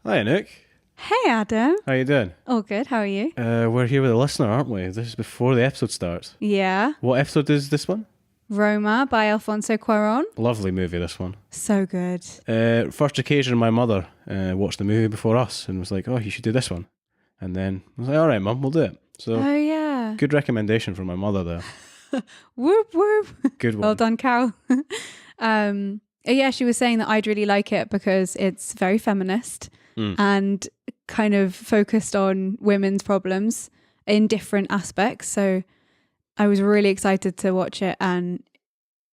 Hi, Anouk. Hey, Adam. How you doing? All good. How are you? We're here with a listener, aren't we? This is before the episode starts. Yeah. What episode is this one? Roma by Alfonso Cuaron. Lovely movie, this one. So good. First occasion my mother watched the movie before us and was like, oh, you should do this one. And then I was like, all right, Mum, we'll do it. So, Oh, yeah. good recommendation from my mother there. Whoop, whoop. Good one. Well done, Carol. Yeah, she was saying that I'd really like it because it's very feminist and kind of focused on women's problems in different aspects. So I was really excited to watch it, and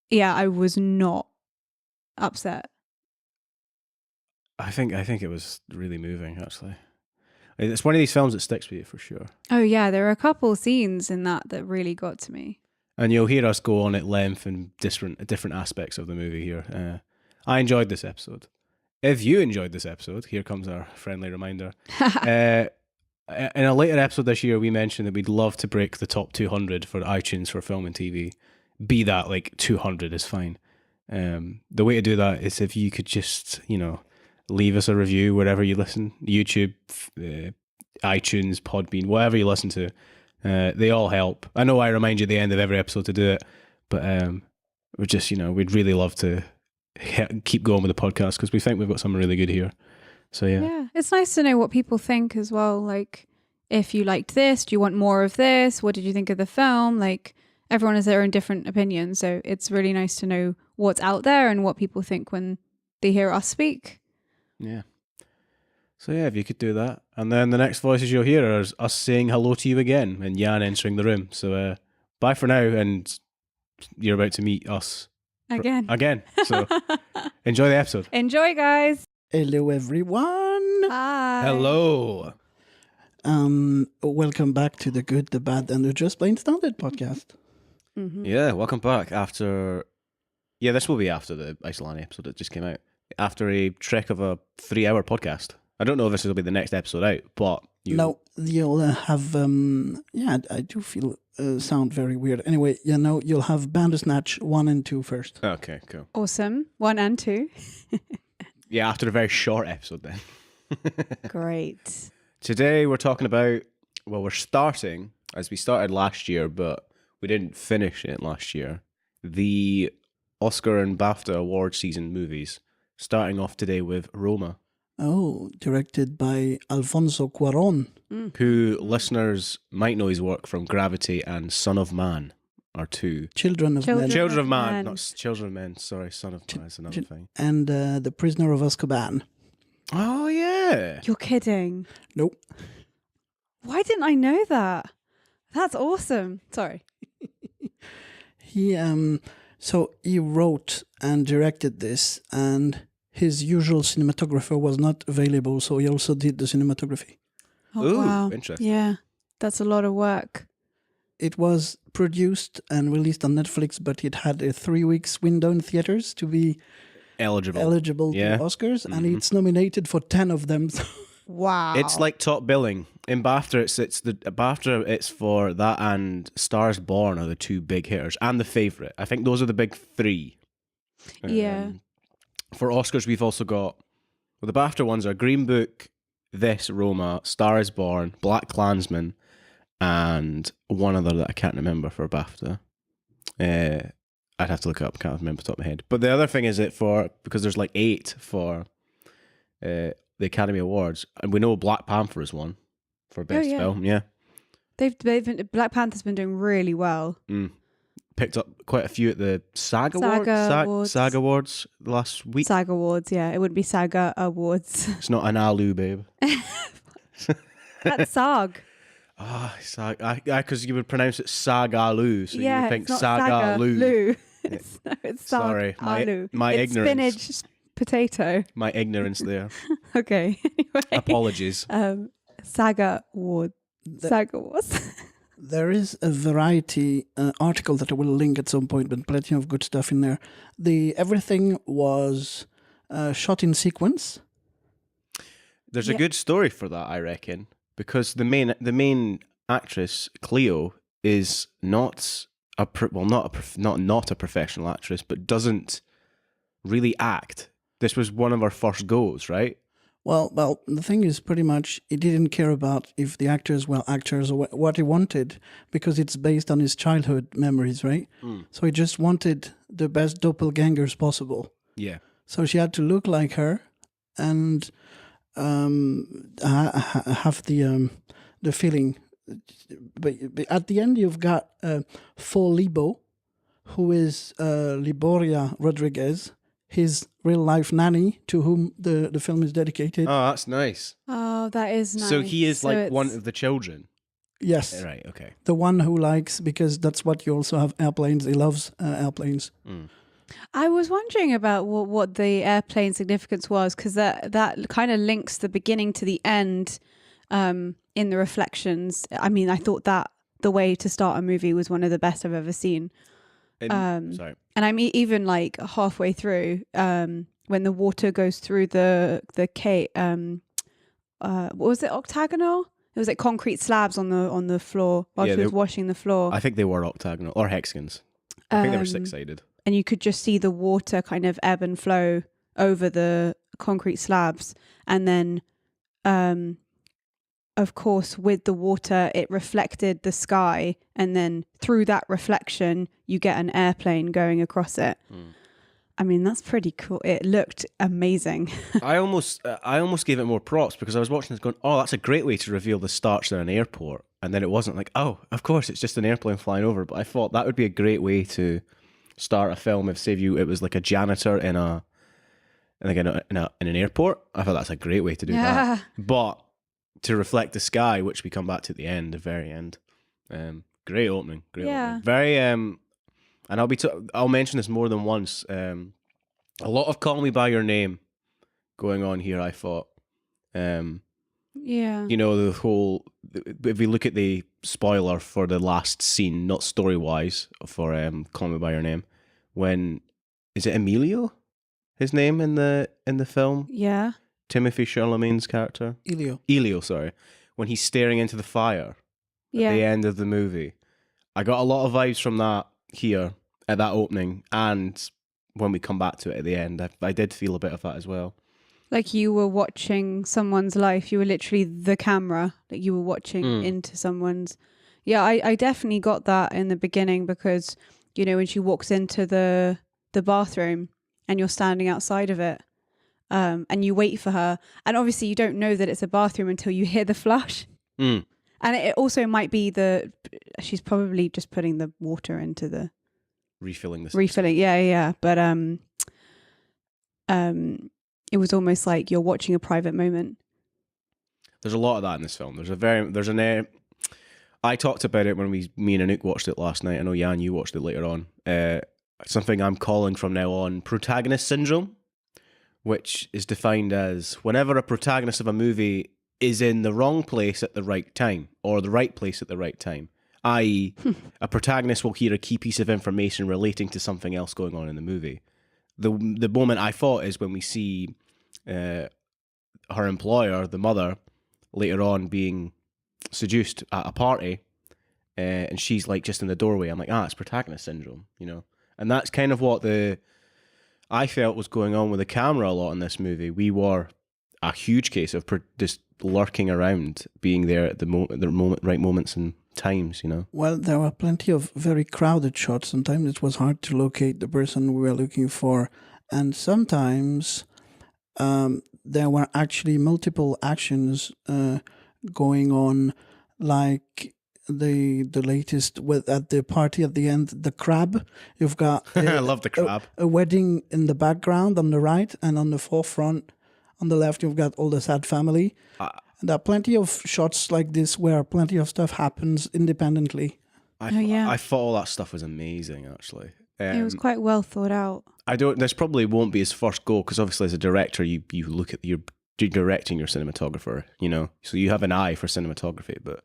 yeah, I was not upset. I think it was really moving, actually. It's one of these films that sticks with you for sure. Oh yeah, there are a couple scenes in that really got to me. And you'll hear us go on at length in different aspects of the movie here. I enjoyed this episode. If you enjoyed this episode, here comes our friendly reminder. In a later episode this year, we mentioned that we'd love to break the top 200 for iTunes for film and TV. Be that like 200 is fine. The way to do that is if you could just, leave us a review wherever you listen. YouTube, iTunes, Podbean, whatever you listen to. They all help. I know I remind you at the end of every episode to do it, but we're just, we'd really love to keep going with the podcast because we think we've got something really good here. So yeah, it's nice to know what people think as well. Like, if you liked this, do you want more of this? What did you think of the film? Like, everyone has their own different opinions, so it's really nice to know what's out there and what people think when they hear us speak. Yeah. So yeah, if you could do that. And then the next voices you'll hear are us saying hello to you again and Yann entering the room. So bye for now, and you're about to meet us again. So enjoy the episode. Enjoy, guys. Hello, everyone. Bye. Hello. Welcome back to the Good, the Bad, and the Just Plain Standard podcast. Mm-hmm. Yeah, welcome back after... Yeah, this will be after the Icelandic episode that just came out. After a trek of a 3-hour podcast. I don't know if this will be the next episode out, but... No, you'll have... I do feel sound very weird. Anyway, you'll have Bandersnatch 1 and 2 first. Okay, cool. Awesome. 1 and 2. Yeah, after a very short episode then. Great. Today we're talking about... Well, we're starting, as we started last year, but we didn't finish it last year, the Oscar and BAFTA award season movies. Starting off today with Roma. Oh, directed by Alfonso Cuaron. Who listeners might know his work from Gravity and Son of Man are two. Children of Men. Children of Man, not Children of Men, sorry, Son of Man is another thing. And The Prisoner of Azkaban. Oh, yeah. You're kidding. Nope. Why didn't I know that? That's awesome. Sorry. He wrote and directed this, and his usual cinematographer was not available, so he also did the cinematography. Oh, Ooh, wow. interesting. Yeah, that's a lot of work. It was produced and released on Netflix, but it had a 3 weeks window in theaters to be eligible to Oscars, and it's nominated for 10 of them. Wow. It's like top billing. In BAFTA it's for that and Stars Born are the two big hitters, and The Favourite. I think those are the big three. Yeah. For Oscars, we've also got... Well, the BAFTA ones are Green Book, This, Roma, Star is Born, Black Klansman, and one other that I can't remember for BAFTA. I'd have to look it up, can't remember off the top of my head. But the other thing is because there's like 8 for the Academy Awards, and we know Black Panther is one for Best Film, yeah. Black Panther's been doing really well. Picked up quite a few at the SAG Awards last week. SAG Awards, yeah. It wouldn't be Saga Awards. It's not an Alu, babe. That's SAG. SAG. Because you would pronounce it Saga-Lu, so you would think it's not Saga-Lu. It's SAG. Sorry, my it's ignorance. Spinach, potato. My ignorance there. Okay. Anyway. Apologies. Saga Awards. Saga Awards. There is a Variety article that I will link at some point, but plenty of good stuff in there. Everything was shot in sequence. There's a good story for that, I reckon, because the main actress Cleo is not a professional actress, but doesn't really act. This was one of her first goes, right? Well, the thing is, pretty much, he didn't care about if the actors were actors or what he wanted, because it's based on his childhood memories, right? So he just wanted the best doppelgangers possible. Yeah. So she had to look like her, and have the feeling. But at the end, you've got For Libo, who is Liboria Rodriguez, his real life nanny, to whom the film is dedicated. Oh, that's nice. Oh, that is nice. So he is like one it's- of the children. Yes, Right. Okay. the one who likes, because that's what you also have airplanes. He loves airplanes. I was wondering about what the airplane significance was, because that kind of links the beginning to the end in the reflections. I mean, I thought that the way to start a movie was one of the best I've ever seen. Sorry. And I mean, even like halfway through, when the water goes through the cave, what was it, octagonal? It was like concrete slabs on the floor while Yeah, she was washing the floor. I think they were octagonal or hexagons. I think they were six-sided. And you could just see the water kind of ebb and flow over the concrete slabs. And then, of course, with the water, it reflected the sky. And then through that reflection, you get an airplane going across it. I mean, that's pretty cool. It looked amazing. I almost gave it more props because I was watching this going, oh, that's a great way to reveal the starts at an airport. And then it wasn't like, oh, of course, it's just an airplane flying over. But I thought that would be a great way to start a film if, say, it was like a janitor in an airport. I thought that's a great way to do that. But to reflect the sky, which we come back to at the end, the very end. Great opening. Opening. Very and I'll mention this more than once. A lot of "Call Me by Your Name" going on here. I thought, Yeah. you know, the whole. If we look at the spoiler for the last scene, not story wise, for "Call Me by Your Name," when is it Emilio? His name in the film, Yeah. Timothy Chalamet's character, Elio. Sorry, when he's staring into the fire at the end of the movie, I got a lot of vibes from that here at that opening, and when we come back to it at the end, I did feel a bit of that as well. Like you were watching someone's life. You were literally the camera. Like you were watching into someone's. Yeah, I definitely got that in the beginning because, you know, when she walks into the bathroom and you're standing outside of it, and you wait for her, and obviously you don't know that it's a bathroom until you hear the flush. And it also might be she's probably just putting the water into the refilling. Yeah. But it was almost like you're watching a private moment. There's a lot of that in this film. I talked about it when me and Anouk watched it last night. I know Yann, you watched it later on. Something I'm calling from now on protagonist syndrome, which is defined as whenever a protagonist of a movie is in the wrong place at the right time or the right place at the right time, i.e. a protagonist will hear a key piece of information relating to something else going on in the movie. The moment I thought is when we see her employer, the mother, later on being seduced at a party, and she's like just in the doorway. I'm like, it's protagonist syndrome, you know? And that's kind of what I felt was going on with the camera a lot in this movie. We were a huge case of just lurking around, being there at the right moments and times, you know. Well, there were plenty of very crowded shots. Sometimes it was hard to locate the person we were looking for, and sometimes there were actually multiple actions going on, like the latest at the party at the end, the crab. You've got I love the crab. A wedding in the background on the right, and on the forefront on the left you've got all the sad family. And there are plenty of shots like this where plenty of stuff happens independently. I thought all that stuff was amazing, actually. It was quite well thought out. This probably won't be his first goal, because obviously as a director, you look at you're directing your cinematographer, you know, so you have an eye for cinematography. But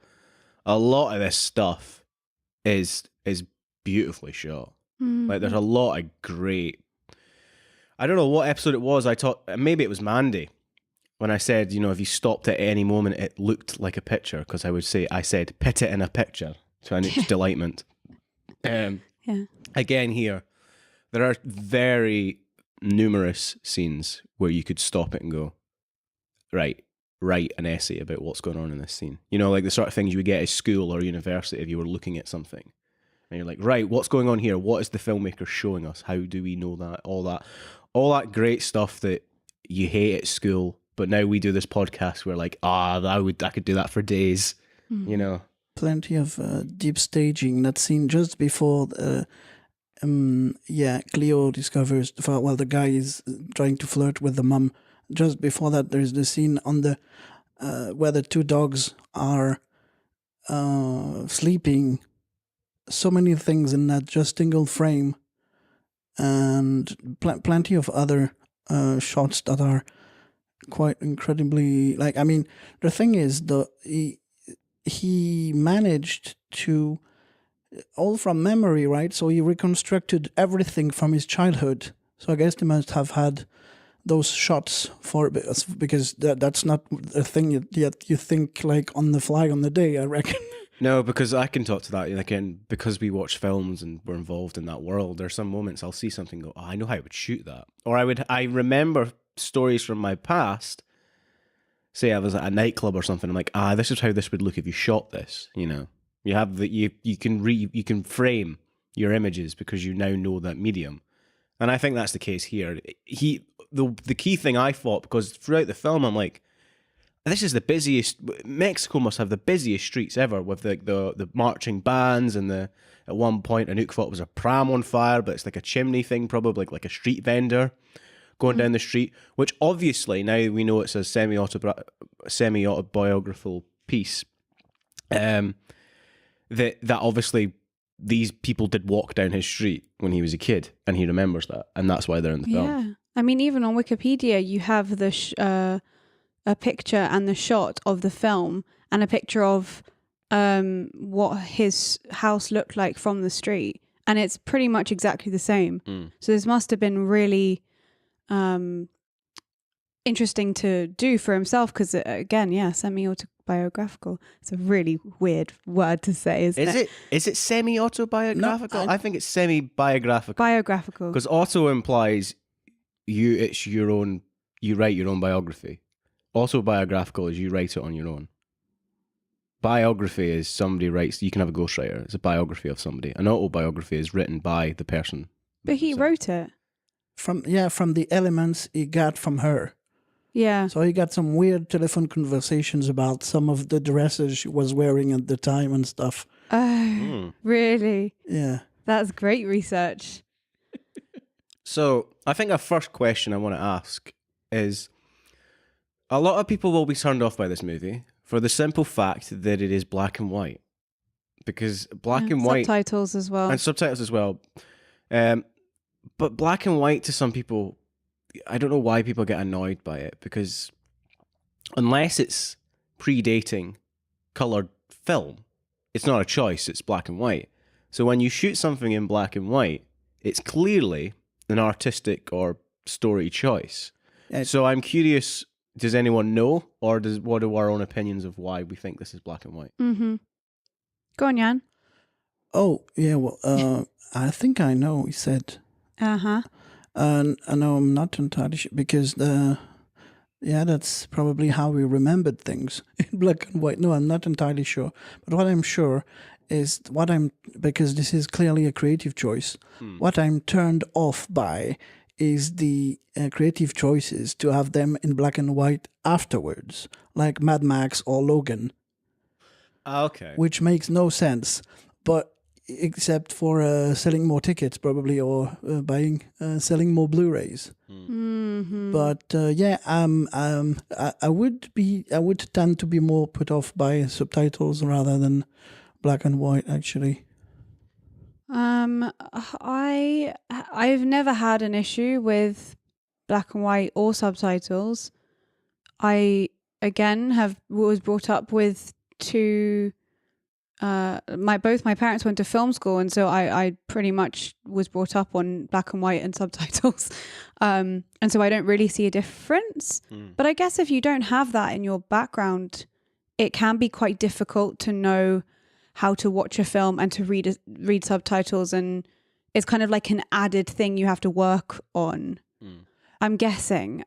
a lot of this stuff is beautifully shot. Like there's a lot of great. I don't know what episode it was. I thought maybe it was Mandy. When I said, you know, if you stopped at any moment, it looked like a picture, because I said, pit it in a picture to Anouk's delightment. Again, here, there are very numerous scenes where you could stop it and go, right, write an essay about what's going on in this scene. You know, like the sort of things you would get at school or university if you were looking at something. And you're like, right, what's going on here? What is the filmmaker showing us? How do we know that? All that great stuff that you hate at school, but now we do this podcast. We're like, I could do that for days. You know, plenty of deep staging. That scene just before, Cleo discovers. Well, the guy is trying to flirt with the mum. Just before that, there's the scene on the where the two dogs are sleeping. So many things in that just single frame, and plenty of other shots that are quite incredibly. Like, I mean, the thing is, he managed to all from memory, right? So he reconstructed everything from his childhood. So I guess he must have had those shots because that's not a thing yet you think like on the fly on the day, I reckon. No, because I can talk to that. Again, because we watch films and we're involved in that world, there are some moments I'll see something and go, I know how I would shoot that. Or I remember stories from my past. Say I was at a nightclub or something, I'm like, this is how this would look if you shot this. You know, you have you can frame your images because you now know that medium. And I think that's the case here. The key thing I thought, because throughout the film, I'm like, this is the busiest. Mexico must have the busiest streets ever with the marching bands and at one point Anouk thought it was a pram on fire, but it's like a chimney thing, probably like a street vendor going down the street. Which obviously now we know it's a semi-autobiographical piece. That obviously these people did walk down his street when he was a kid, and he remembers that, and that's why they're in the film. Yeah, I mean, even on Wikipedia, you have the a picture and the shot of the film and a picture of what his house looked like from the street, and it's pretty much exactly the same. So this must have been really interesting to do for himself, because again, semi-autobiographical. It's a really weird word to say, isn't it? Is it semi-autobiographical? No, I think it's semi-biographical. Biographical. Because auto implies you write your own biography. Autobiographical is you write it on your own. Biography is somebody writes, you can have a ghostwriter. It's a biography of somebody. An autobiography is written by the person. But he wrote it. From the elements he got from her. Yeah. So he got some weird telephone conversations about some of the dresses she was wearing at the time and stuff. Oh, really? Yeah. That's great research. So I think our first question I want to ask is, a lot of people will be turned off by this movie for the simple fact that it is black and white. Because black and white... Subtitles as well. And subtitles as well. But black and white to some people, I don't know why people get annoyed by it, because unless it's predating coloured film, it's not a choice, it's black and white. So when you shoot something in black and white, it's clearly an artistic or story choice. So I'm curious, does anyone know, or what are our own opinions of why we think this is black and white? Mm-hmm. Go on, Yann. Oh, yeah, well, I think I know, he said. Uh-huh. I know I'm not entirely sure, because that's probably how we remembered things in black and white. No, I'm not entirely sure. But what I'm sure is because this is clearly a creative choice, what I'm turned off by is the creative choices to have them in black and white afterwards, like Mad Max or Logan. Okay. Which makes no sense, but except for selling more tickets probably, or selling more Blu-rays. Mm-hmm. But I would tend to be more put off by subtitles rather than black and white, actually. I've never had an issue with black and white or subtitles. I again was brought up with two. Both my parents went to film school, and so I pretty much was brought up on black and white and subtitles, and so I don't really see a difference. But I guess if you don't have that in your background, it can be quite difficult to know how to watch a film and to read subtitles, and it's kind of like an added thing you have to work on. I'm guessing.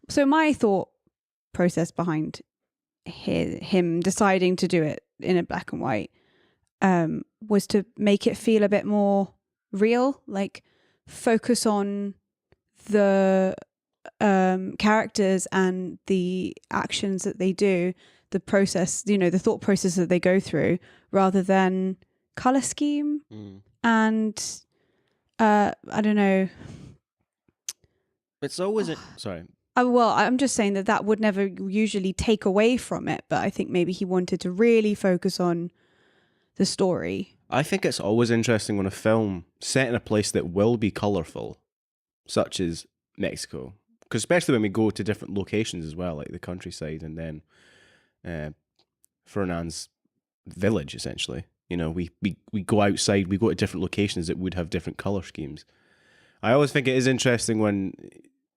So my thought process behind him deciding to do it in a black and white was to make it feel a bit more real, like focus on the characters and the actions that they do, the process, the thought process that they go through, rather than color scheme. And I don't know. It's always sorry. Well, I'm just saying that would never usually take away from it, but I think maybe he wanted to really focus on the story. I think it's always interesting when a film set in a place that will be colourful, such as Mexico, because especially when we go to different locations as well, like the countryside, and then Fernand's village, essentially. We go outside, we go to different locations that would have different colour schemes. I always think it is interesting when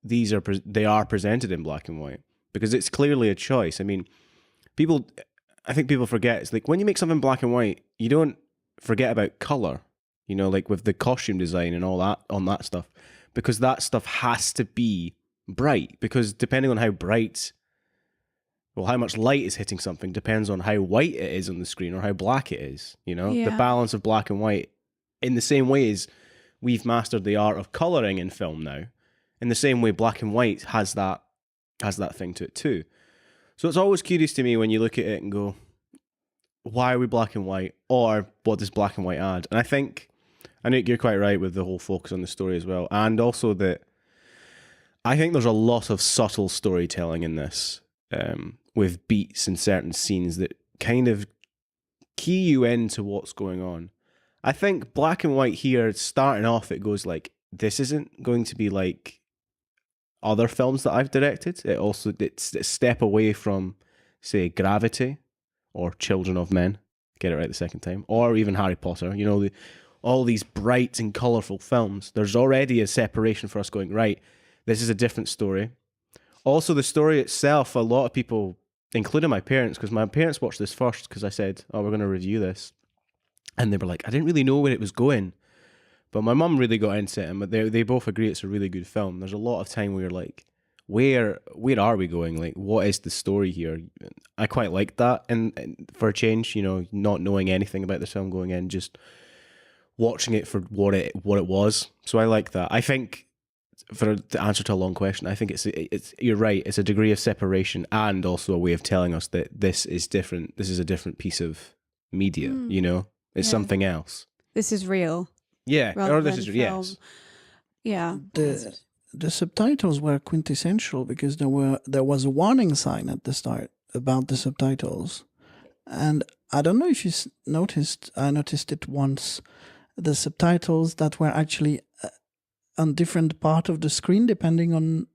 they are presented in black and white, because it's clearly a choice. I mean, I think people forget, it's like when you make something black and white, you don't forget about colour, like with the costume design and all that, on that stuff, because that stuff has to be bright, because depending on how much light is hitting something depends on how white it is on the screen or how black it is, the balance of black and white. In the same way as we've mastered the art of colouring in film now, in the same way black and white has that thing to it too. So it's always curious to me when you look at it and go, why are we black and white? Or what does black and white add? And I think you're quite right with the whole focus on the story as well. And also that I think there's a lot of subtle storytelling in this, with beats and certain scenes that kind of key you into what's going on. I think black and white here, starting off, it goes like, this isn't going to be like other films that I've directed. It's a step away from, say, Gravity or Children of Men, get it right the second time, or even Harry Potter. All these bright and colourful films. There's already a separation for us going, right, this is a different story. Also, the story itself, a lot of people, including my parents, because my parents watched this first because I said, we're going to review this. And they were like, I didn't really know where it was going. But my mum really got into it, and they both agree it's a really good film. There's a lot of time where you're like, where are we going? Like, what is the story here? I quite like that, and for a change, not knowing anything about this film going in, just watching it for what it was. So I like that. I think, for the answer to a long question, I think it's you're right. It's a degree of separation, and also a way of telling us that this is different. This is a different piece of media. It's something else. This is real. Yeah, or this is yes. Yeah. The subtitles were quintessential because there was a warning sign at the start about the subtitles, and I don't know if you noticed. I noticed it once. The subtitles that were actually on different part of the screen, depending on.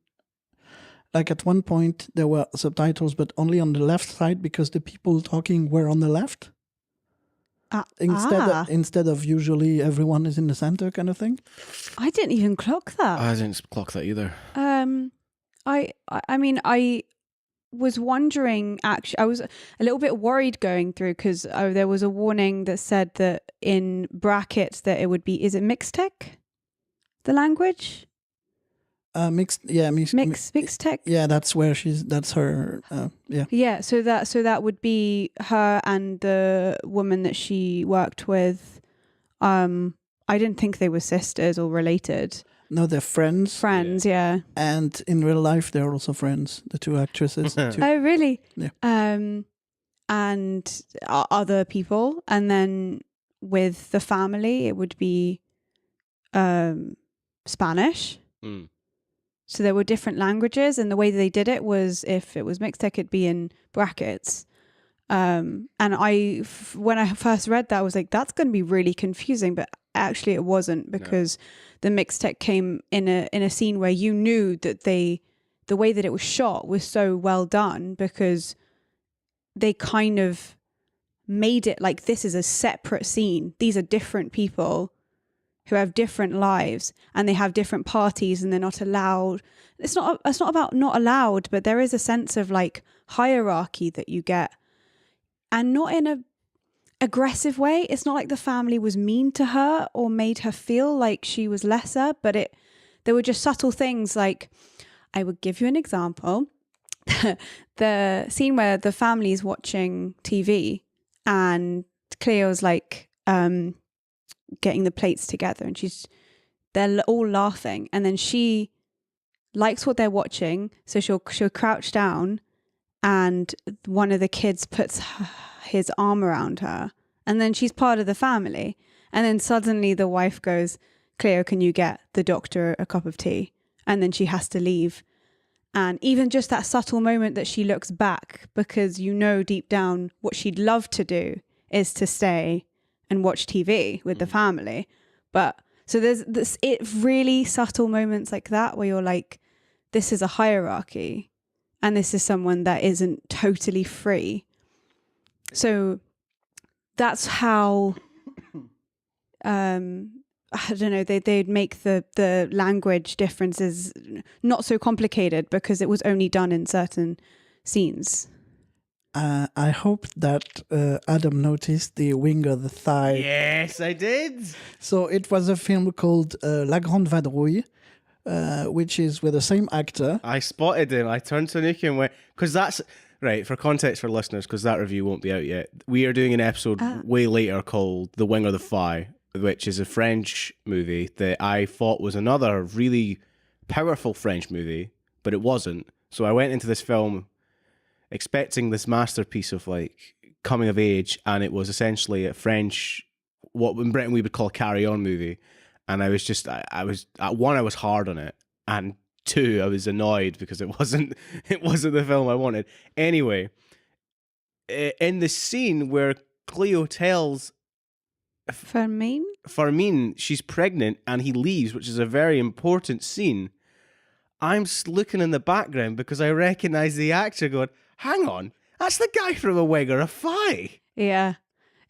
Like at one point, there were subtitles, but only on the left side because the people talking were on the left. Instead of usually everyone is in the center kind of thing. I didn't even clock that. I didn't clock that either. I mean, I was wondering, actually, I was a little bit worried going through because there was a warning that said that in brackets that it would be, is it Mixtec? The language? Mixed tech. Yeah, that's her. Yeah. Yeah. So that would be her and the woman that she worked with. I didn't think they were sisters or related. No, they're friends. Friends, yeah. And in real life, they're also friends. The two actresses. Oh, really? Yeah. And other people, and then with the family, it would be Spanish. Mm. So there were different languages, and the way that they did it was, if it was mixed tech, it'd be in brackets. And when I first read that, I was like, that's going to be really confusing. But actually, it wasn't, because the mixed tech came in a scene where you knew that the way that it was shot was so well done, because they kind of made it like this is a separate scene. These are different people who have different lives, and they have different parties, and they're not allowed. It's not about not allowed, but there is a sense of like hierarchy that you get, and not in a aggressive way. It's not like the family was mean to her or made her feel like she was lesser, but there were just subtle things like, I would give you an example. The scene where the family is watching TV and Cleo's like getting the plates together and they're all laughing, and then she likes what they're watching, so she'll crouch down and one of the kids puts his arm around her, and then she's part of the family, and then suddenly the wife goes, Cleo, can you get the doctor a cup of tea? And then she has to leave. And even just that subtle moment that she looks back, because deep down what she'd love to do is to stay and watch TV with the family. But so there's really subtle moments like that where you're like, this is a hierarchy and this is someone that isn't totally free. So that's how, I don't know, they'd make the language differences not so complicated because it was only done in certain scenes. I hope that Adam noticed the wing of the thigh. Yes, I did. So it was a film called La Grande Vadrouille, which is with the same actor. I spotted him. I turned to Anouk and went, because that's, right, for context for listeners, because that review won't be out yet, we are doing an episode way later called The Wing or the Thigh, which is a French movie that I thought was another really powerful French movie, but it wasn't. So I went into this film expecting this masterpiece of like coming of age, and it was essentially a French, what in Britain we would call a carry-on movie. And I was just, I was hard on it, and two, I was annoyed because it wasn't the film I wanted. Anyway, in the scene where Cleo tells Fermin she's pregnant and he leaves, which is a very important scene, I'm looking in the background because I recognise the actor going, hang on, that's the guy from A Wig or a Fi. Yeah.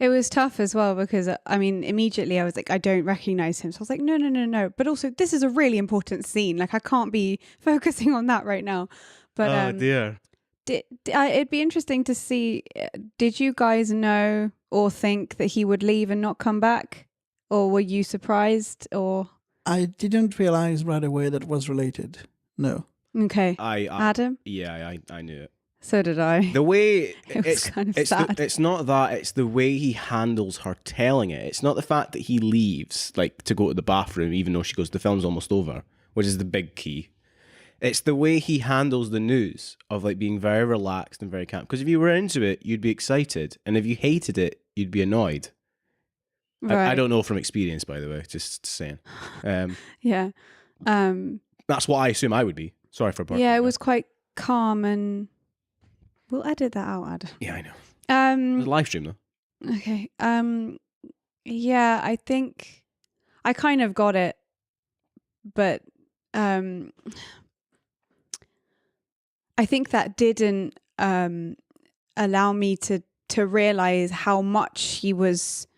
It was tough as well because, I mean, immediately I was like, I don't recognise him. So I was like, no. But also, this is a really important scene. Like, I can't be focusing on that right now. But, oh, dear. It'd be interesting to see, did you guys know or think that he would leave and not come back? Or were you surprised? Or I didn't realize right away that was related. No. Okay. Adam? Yeah, I knew it. So did I. The way it's kind of sad. It's not that, it's the way he handles her telling it. It's not the fact that he leaves, like, to go to the bathroom, even though she goes, the film's almost over, which is the big key. It's the way he handles the news of like being very relaxed and very calm. Because if you were into it, you'd be excited. And if you hated it, you'd be annoyed. Right. I don't know from experience, by the way, just saying. Yeah. That's what I assume I would be. Sorry for barking. Yeah, it was quite calm, and we'll edit that out, Ad. Yeah, I know. It was a live stream though. Okay. Yeah, I think I kind of got it, but I think that didn't allow me to realize how much he was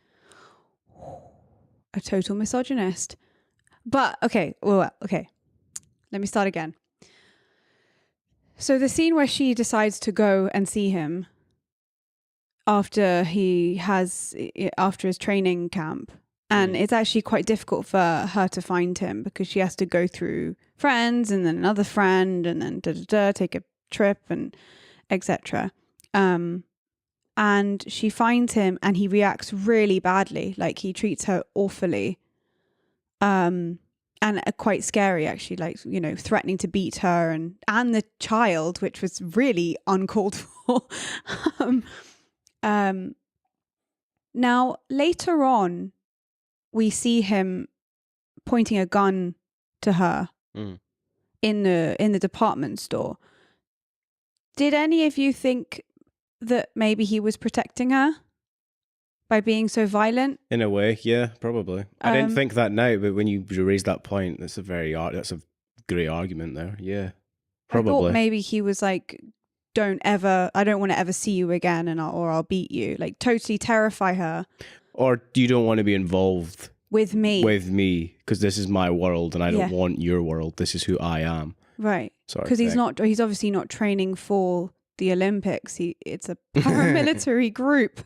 a total misogynist. But okay, let me start again. So the scene where she decides to go and see him after his training camp, and it's actually quite difficult for her to find him because she has to go through friends and then another friend and then take a trip and etc. And she finds him and he reacts really badly, like he treats her awfully, and quite scary actually, like, you know, threatening to beat her and the child, which was really uncalled for. Now later on we see him pointing a gun to her in the department store. Did any of you think that maybe he was protecting her by being so violent? In a way, yeah, probably. I didn't think that now, but when you raised that point, that's a great argument there. Yeah, probably. I thought maybe he was like, I don't want to ever see you again, or I'll beat you. Like, totally terrify her. Or you don't want to be involved with me, because this is my world and I don't want your world. This is who I am. Right. Because he's obviously not training for the Olympics. It's a paramilitary group.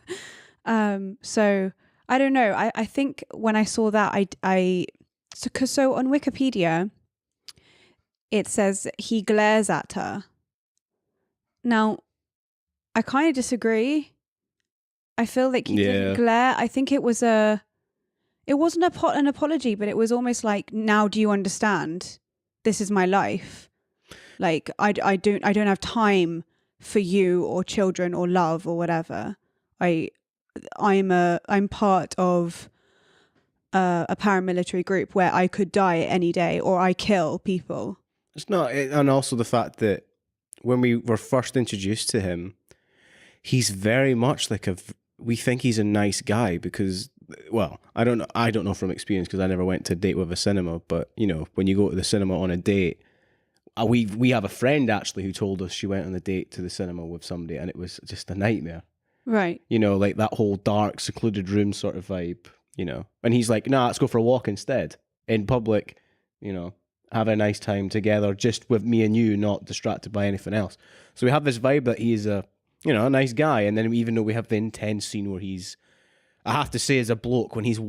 So I don't know. I think when I saw that, so on Wikipedia, it says he glares at her. Now, I kind of disagree. I feel like he didn't glare. I think it wasn't an apology, but it was almost like, now do you understand? This is my life. Like, I don't have time for you or children or love or whatever. I'm part of a paramilitary group where I could die any day, or I kill people. It's not, and also the fact that when we were first introduced to him, he's very much like we think he's a nice guy because, well, I don't know from experience because I never went to a date with a cinema, but you know, when you go to the cinema on a date, we have a friend actually who told us she went on a date to the cinema with somebody and it was just a nightmare. Right. You know, like that whole dark, secluded room sort of vibe, you know. And he's like, nah, let's go for a walk instead. In public, you know, have a nice time together, just with me and you, not distracted by anything else. So we have this vibe that he is a nice guy. And then even though we have the intense scene where I have to say as a bloke, when he's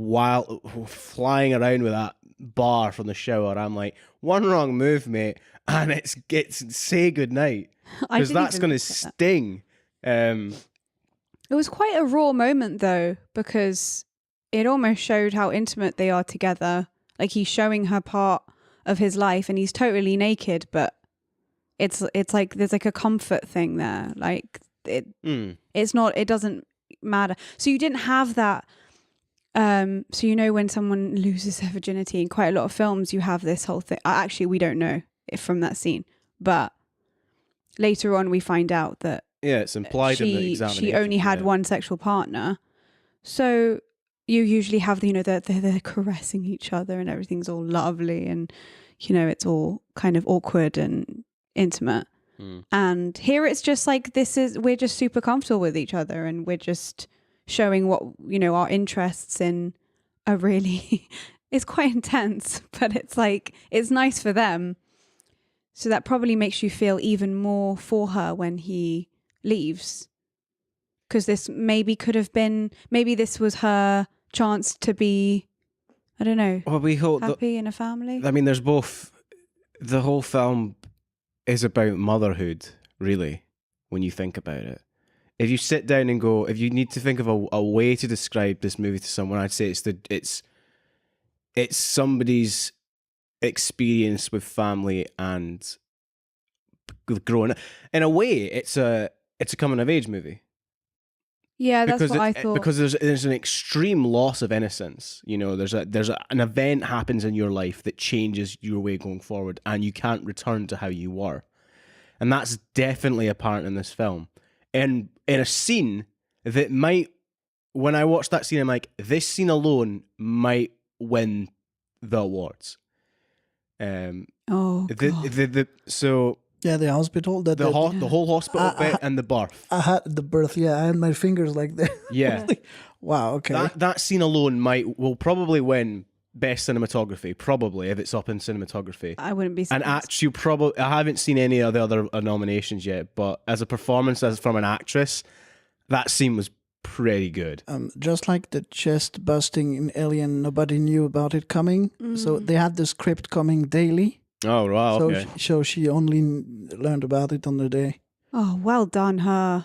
flying around with that bar from the shower, I'm like, one wrong move, mate, and it's say goodnight. Because that's going to sting. It was quite a raw moment though, because it almost showed how intimate they are together. Like he's showing her part of his life and he's totally naked, but it's like there's like a comfort thing there. Like it's not, it doesn't matter. So you didn't have that. So you know when someone loses their virginity in quite a lot of films, you have this whole thing. Actually, we don't know if from that scene, but later on we find out that it's implied in the examination. She only had one sexual partner. So you usually have they're caressing each other and everything's all lovely and you know it's all kind of awkward and intimate. And here it's just like we're just super comfortable with each other and we're just showing what, you know, our interests in are really it's quite intense, but it's like it's nice for them. So that probably makes you feel even more for her when he leaves. Because this maybe this was her chance to be, I don't know, happy in a family. I mean, there's both, the whole film is about motherhood, really, when you think about it. If you sit down and go, if you need to think of a way to describe this movie to someone, I'd say it's somebody's experience with family and growing up. In a way, it's a coming of age movie. Yeah, that's what I thought. Because there's an extreme loss of innocence. You know, there's an event happens in your life that changes your way going forward, and you can't return to how you were, and that's definitely apparent in this film. And in a scene that might, when I watched that scene, I'm like, this scene alone might win the awards. So. Yeah, the hospital. The whole hospital bit and the birth. I had the birth, yeah. I had my fingers like that. Yeah. Wow, okay. That scene alone will probably win best cinematography, probably, if it's up in cinematography. I wouldn't be surprised. And actually, I haven't seen any of the other nominations yet, but as a performance as from an actress, that scene was pretty good. Just like the chest busting in Alien, nobody knew about it coming. So they had the script coming daily. Oh, wow, okay. So she only learned about it on the day. Oh, well done, her.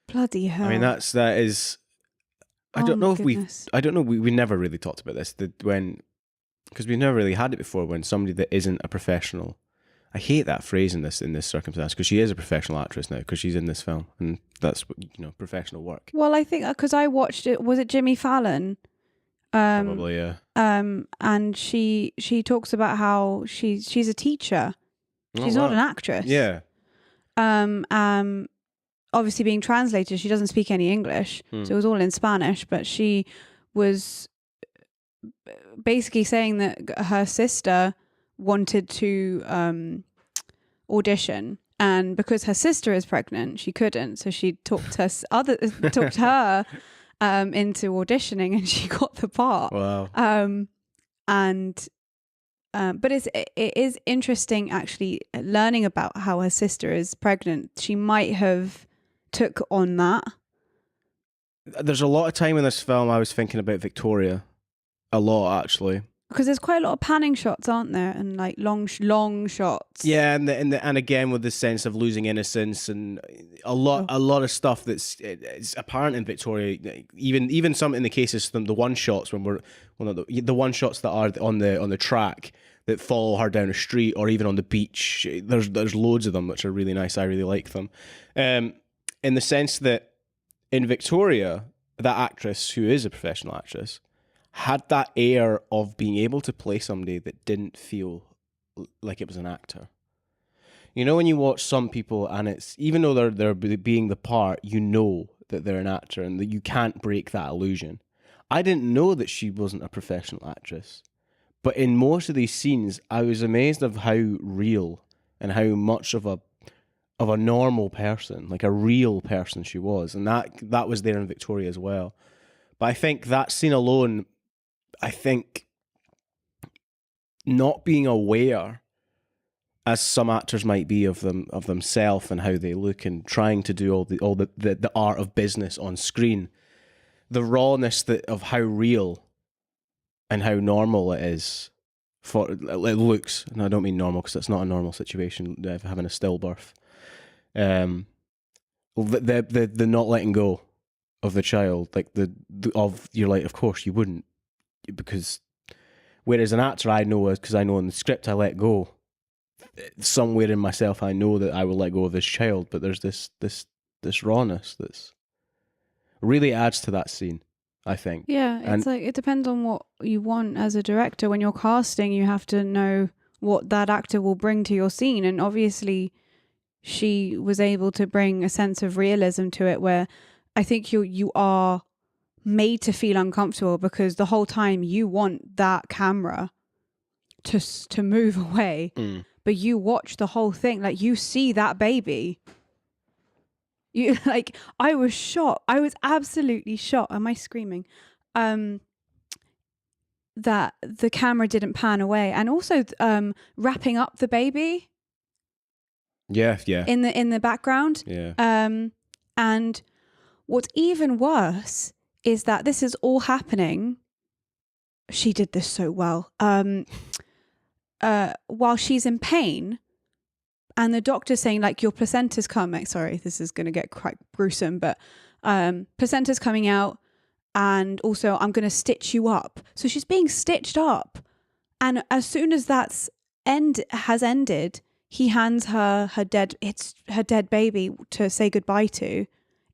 Bloody hell. I mean, that is... I don't know if we never really talked about this, because we've never really had it before, when somebody that isn't a professional... I hate that phrase in this circumstance, because she is a professional actress now, because she's in this film, and that's, you know, professional work. Well, I think, because I watched it, was it Jimmy Fallon? Probably, yeah. And she talks about how she's a teacher. She's not an actress. Yeah. Obviously being translated, she doesn't speak any English, so it was all in Spanish. But she was basically saying that her sister wanted to audition, and because her sister is pregnant, she couldn't. So she talked her into auditioning, and she got the part. Wow. But it is interesting actually learning about how her sister is pregnant. She might have took on that. There's a lot of time in this film I was thinking about Victoria. A lot, actually. Because there's quite a lot of panning shots, aren't there, and like long shots. Yeah, and again with the sense of losing innocence and a lot of stuff it's apparent in Victoria. Even some in the cases, the one shots the one shots that are on the track that follow her down a street or even on the beach. There's loads of them which are really nice. I really like them, in the sense that in Victoria, that actress who is a professional actress had that air of being able to play somebody that didn't feel like it was an actor. You know, when you watch some people and it's, even though they're being the part, you know that they're an actor and that you can't break that illusion. I didn't know that she wasn't a professional actress. But in most of these scenes, I was amazed of how real and how much of a normal person, like a real person she was. And that was there in Victoria as well. But I think that scene alone, I think not being aware, as some actors might be of themselves and how they look, and trying to do all the art of business on screen, the rawness of how real and how normal it is it looks. And I don't mean normal because it's not a normal situation having a stillbirth. The not letting go of the child, like you're like, of course you wouldn't. Because whereas an actor, I know, because I know in the script I let go, somewhere in myself I know that I will let go of this child, but there's this rawness that's really adds to that scene, I think. Yeah, it's like it depends on what you want as a director. When you're casting, you have to know what that actor will bring to your scene, and obviously she was able to bring a sense of realism to it, where I think you are made to feel uncomfortable because the whole time you want that camera to move away, but you watch the whole thing, like you see that baby. You like, I was shocked. I was absolutely shocked. Am I screaming? That the camera didn't pan away, and also wrapping up the baby. Yeah. In the background. Yeah. And what's even worse is that this is all happening. She did this so well. While she's in pain, and the doctor's saying, like, your placenta's coming. Sorry, this is going to get quite gruesome, but placenta's coming out, and also I'm going to stitch you up. So she's being stitched up, and as soon as has ended, he hands her dead baby to say goodbye to.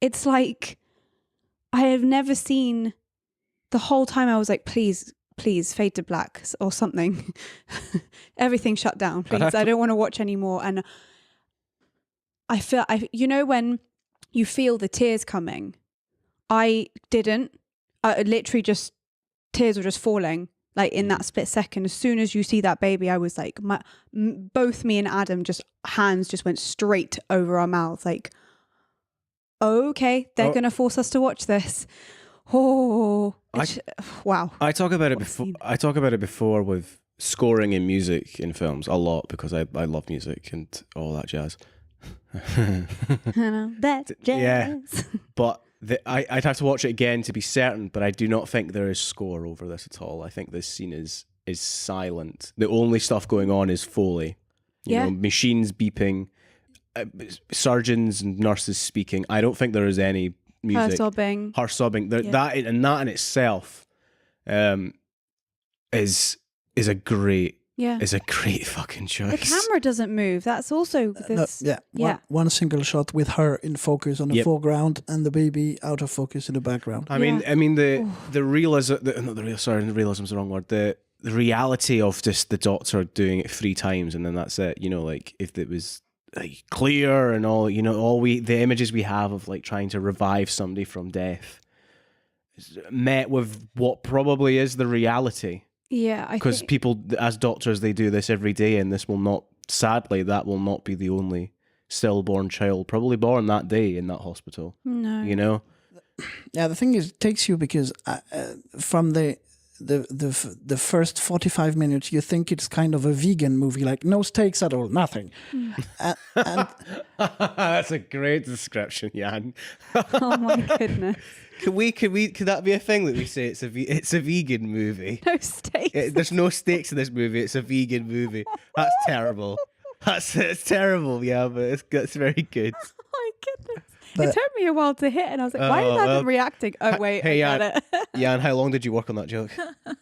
It's like, I have never seen. The whole time I was like, please fade to black or something. Everything shut down, please. I don't want to watch anymore. And I feel, when you feel the tears coming, I didn't. Literally just, tears were just falling, like in that split second. As soon as you see that baby, I was like, both me and Adam hands just went straight over our mouths. Like, okay, they're going to force us to watch this. Oh, wow. I talk about it before with scoring and music in films a lot, because I love music and all that jazz. I know, that's jazz. Yeah, but I'd have to watch it again to be certain, but I do not think there is score over this at all. I think this scene is silent. The only stuff going on is Foley. You know, machines beeping, surgeons and nurses speaking. I don't think there is any music. Her sobbing. That in itself is a great fucking choice. The camera doesn't move. That's also this. One single shot with her in focus on the foreground and the baby out of focus in the background. I mean the realism. Realism is the wrong word. The reality of just the doctor doing it 3 times and then that's it. You know, like if it was like clear and all, you know, the images we have of like trying to revive somebody from death is met with what probably is the reality. Yeah, because people as doctors, they do this every day, and this will not, sadly, that will not be the only stillborn child probably born that day in that hospital. No, you know. Yeah, the thing is, it takes you because from the the first 45 minutes, you think it's kind of a vegan movie, like no stakes at all, nothing. And That's a great description, Yann. Oh my goodness. Could that be a thing that we say it's a vegan movie? No stakes. There's no stakes in this movie. It's a vegan movie. That's terrible. It's terrible. Yeah, but it's very good. Oh my goodness. But- it took me a while to hit, and I was like, why is Adam reacting? Oh, wait, Hey, I got it. Yann, how long did you work on that joke?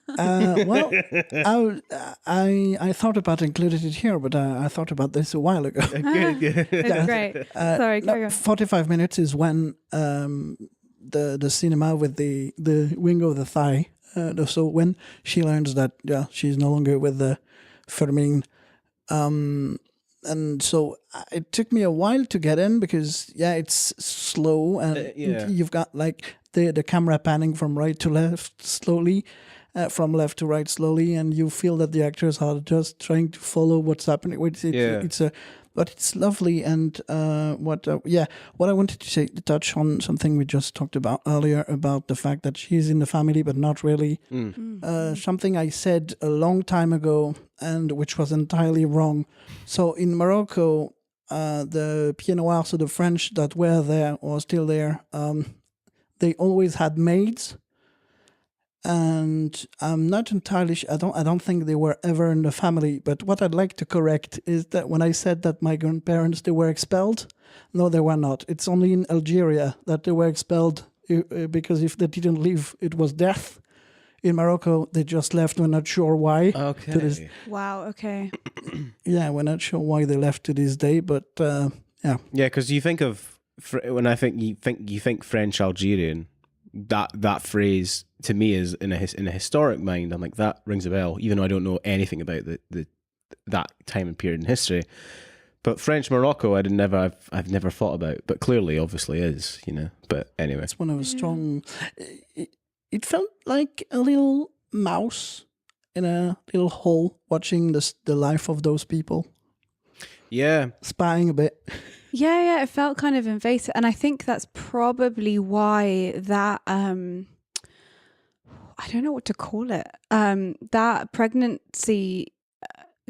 Well, I thought about including it here, but I thought about this a while ago. Good. It's great. Sorry, carry on. 45 minutes is when the cinema with the wing of the thigh. So when she learns that she's no longer with the Fermin, and so it took me a while to get in because it's slow and you've got like the camera panning from right to left slowly, from left to right slowly, and you feel that the actors are just trying to follow what's happening. But it's lovely. And what I wanted to say, touch on something we just talked about earlier about the fact that she's in the family, but not really. Something I said a long time ago, and which was entirely wrong. So in Morocco, the Pieds Noirs, so the French that were there or still there, they always had maids. And I'm not entirely sure, I don't think they were ever in the family, but what I'd like to correct is that when I said that my grandparents, they were expelled, no, they were not. It's only in Algeria that they were expelled, because if they didn't leave, it was death. In Morocco, they just left. We're not sure why. Okay. Wow, okay. Yeah, we're not sure why they left to this day, but yeah. Yeah, because you think of, when I think you think French Algerian, that phrase to me is in a historic mind. I'm like, that rings a bell, even though I don't know anything about that time and period in history. But French Morocco, I've never thought about, but clearly, obviously, is, you know. But anyway, it's one of a strong. It felt like a little mouse in a little hole watching the life of those people. Yeah, spying a bit. Yeah, it felt kind of invasive, and I think that's probably why that I don't know what to call it. That pregnancy,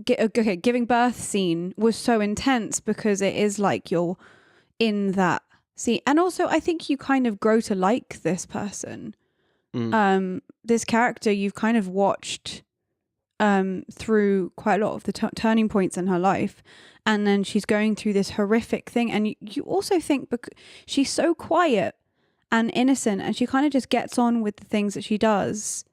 giving birth scene was so intense because it is like you're in that scene, and also I think you kind of grow to like this person, this character you've kind of watched through quite a lot of the turning points in her life. And then she's going through this horrific thing. And you also think because she's so quiet and innocent and she kind of just gets on with the things that she does,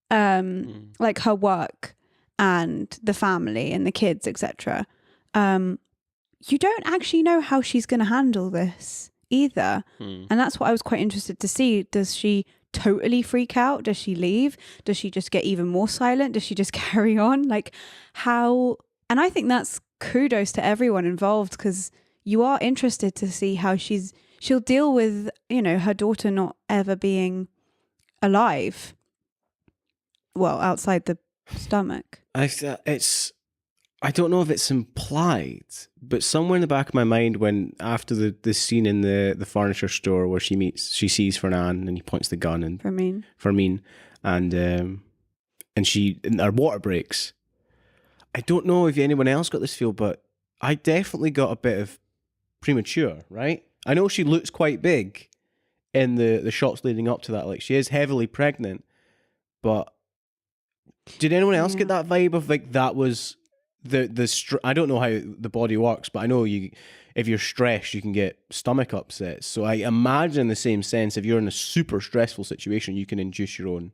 like her work and the family and the kids, etc. You don't actually know how she's going to handle this either. And that's what I was quite interested to see. Does she totally freak out? Does she leave? Does she just get even more silent? Does she just carry on? Like how... And I think that's kudos to everyone involved because you are interested to see how she'll deal with, you know, her daughter not ever being alive. Well, outside the stomach. I don't know if it's implied, but somewhere in the back of my mind, when after the scene in the furniture store where she sees Fernand and he points the gun and Fermin, and her water breaks. I don't know if anyone else got this feel, but I definitely got a bit of premature, right? I know she looks quite big in the shots leading up to that. Like, she is heavily pregnant, but did anyone else get that vibe of like that was I don't know how the body works, but I know if you're stressed, you can get stomach upsets. So I imagine in the same sense, if you're in a super stressful situation, you can induce your own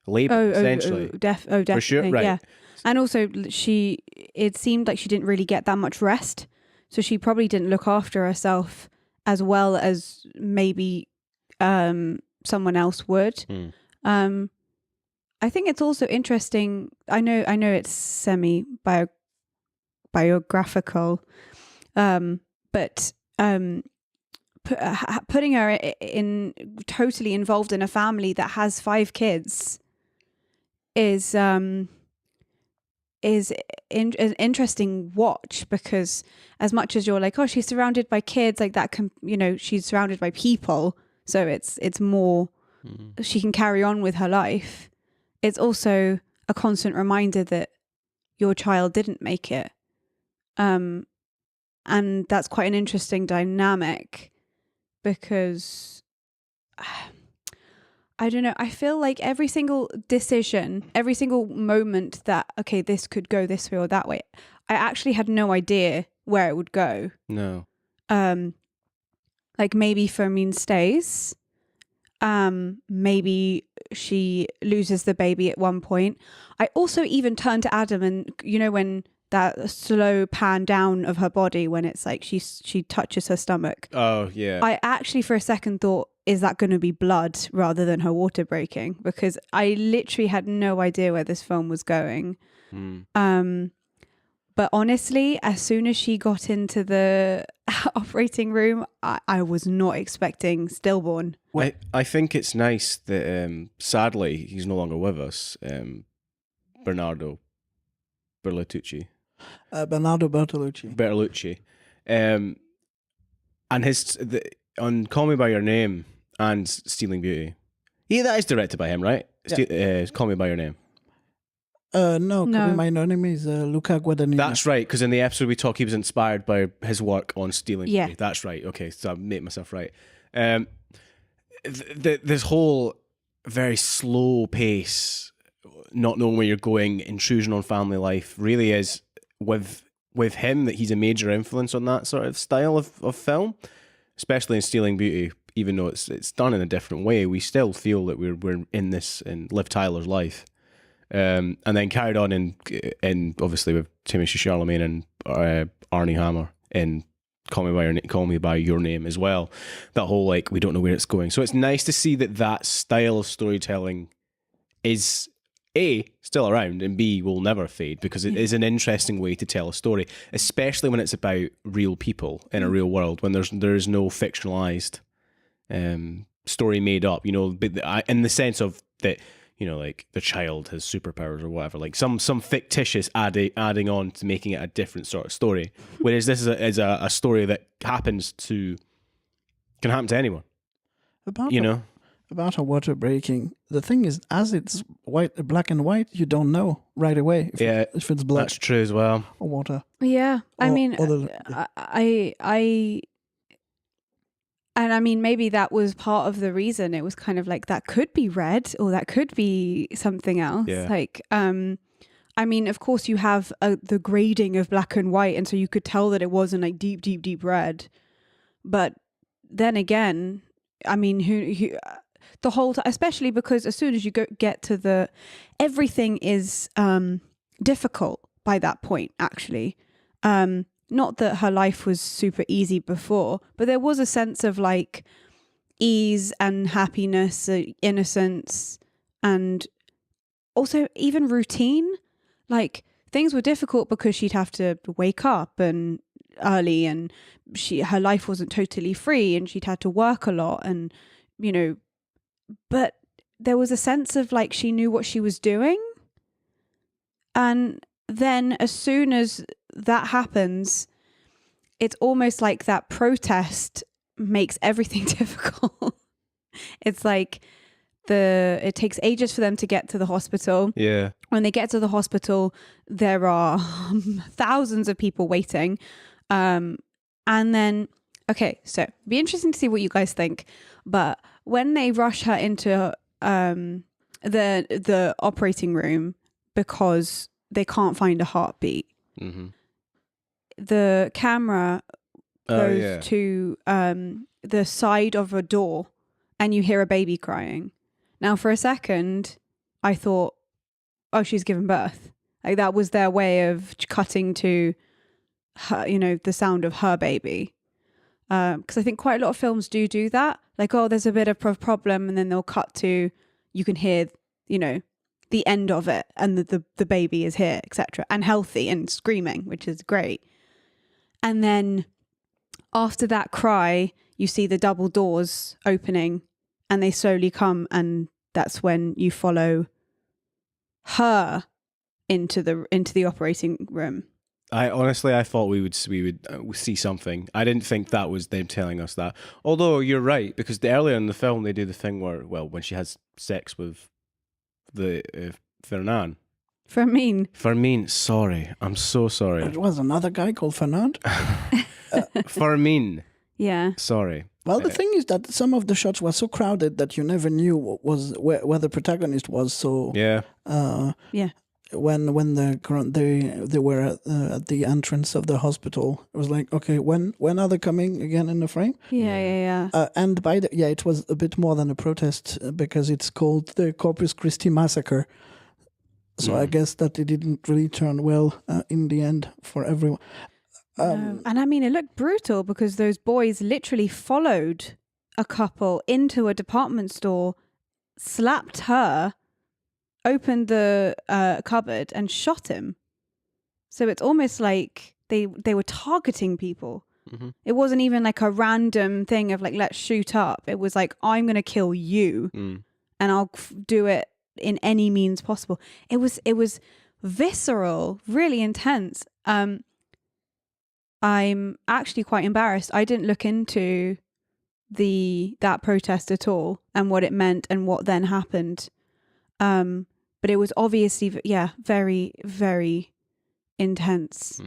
labor, essentially. Definitely. For sure, right. Yeah. And also, it seemed like she didn't really get that much rest. So she probably didn't look after herself as well as maybe someone else would. I think it's also interesting. I know it's semi-biographical, but putting her in totally involved in a family that has 5 kids is an interesting watch, because as much as you're like, oh, she's surrounded by kids, like that can, she's surrounded by people, so it's more she can carry on with her life. it's also a constant reminder that your child didn't make it. And that's quite an interesting dynamic because I don't know. I feel like every single decision, every single moment that, okay, this could go this way or that way, I actually had no idea where it would go. No. Like maybe Fermine stays. Maybe she loses the baby at one point. I also even turned to Adam and, you know, when that slow pan down of her body, when it's like she touches her stomach. Oh, yeah. I actually for a second thought, is that going to be blood rather than her water breaking? Because I literally had no idea where this film was going. But honestly, as soon as she got into the operating room, I was not expecting stillborn. I think it's nice that, sadly, he's no longer with us, Bernardo Bertolucci. Bernardo Bertolucci. And on Call Me By Your Name and Stealing Beauty. Yeah, that is directed by him, right? Yeah. Call Me By Your Name. No. My name is Luca Guadagnino. That's right, because in the episode we talk, he was inspired by his work on Stealing Beauty. Yeah. That's right. Okay, so I made myself right. This whole very slow pace, not knowing where you're going, intrusion on family life, really is with him that he's a major influence on that sort of style of film, especially in Stealing Beauty. Even though it's done in a different way, we still feel that we're in this in Liv Tyler's life. And then carried on in obviously with Timothée Chalamet and Arnie Hammer in Call Me By Your Name as well. That whole like we don't know where it's going. So it's nice to see that style of storytelling is A, still around, and B, will never fade, because it is an interesting way to tell a story, especially when it's about real people in a real world, when there's no fictionalized story made up, you know, in the sense of that, you know, like the child has superpowers or whatever, like some fictitious adding on to making it a different sort of story. Whereas this is a story that can happen to anyone. About a water breaking, the thing is, as it's black and white, you don't know right away if it's blood. That's true as well. Or water. Yeah, I mean, I mean, maybe that was part of the reason. It was kind of like, that could be red or that could be something else. Yeah. Like, I mean, of course you have the grading of black and white. And so you could tell that it wasn't like deep, deep, deep red. But then again, I mean, who the whole time, especially because as soon as you get to everything is difficult by that point, actually. Not that her life was super easy before, but there was a sense of like ease and happiness, innocence, and also even routine. Like things were difficult because she'd have to wake up and early, and her life wasn't totally free, and she'd had to work a lot, and you know, but there was a sense of like she knew what she was doing. And then as soon as that happens, it's almost like that protest makes everything difficult. It's like it takes ages for them to get to the hospital. Yeah. When they get to the hospital, there are thousands of people waiting. And then, okay, so it'd be interesting to see what you guys think. But when they rush her into the operating room because they can't find a heartbeat, the camera goes to the side of a door and you hear a baby crying. Now, for a second, I thought, oh, she's given birth. Like that was their way of cutting to her, you know, the sound of her baby. Because I think quite a lot of films do that. Like, oh, there's a bit of problem, and then they'll cut to, you can hear, you know, the end of it, and the baby is here, etc., and healthy and screaming, which is great. And then after that cry, you see the double doors opening, and they slowly come, and that's when you follow her into the operating room. I thought we would see something. I didn't think that was them telling us that. Although you're right, because earlier in the film they do the thing where, well, when she has sex with Fernan. Fermin. Sorry, I'm so sorry. It was another guy called Fernand. Fermin. Yeah. Sorry. Well, the thing is that some of the shots were so crowded that you never knew what was where the protagonist was. So Yeah. Yeah. When they were at the entrance of the hospital, it was like, okay, when are they coming again in the frame? Yeah. And it was a bit more than a protest because it's called the Corpus Christi massacre. So I guess that it didn't really turn well in the end for everyone. No. And I mean, it looked brutal because those boys literally followed a couple into a department store, slapped her, opened the cupboard and shot him. So it's almost like they were targeting people. Mm-hmm. It wasn't even like a random thing of like, let's shoot up. It was like, I'm going to kill you and I'll do it in any means possible. It was visceral, really intense. I'm actually quite embarrassed. I didn't look into that protest at all and what it meant and what then happened. But it was obviously, very, very intense.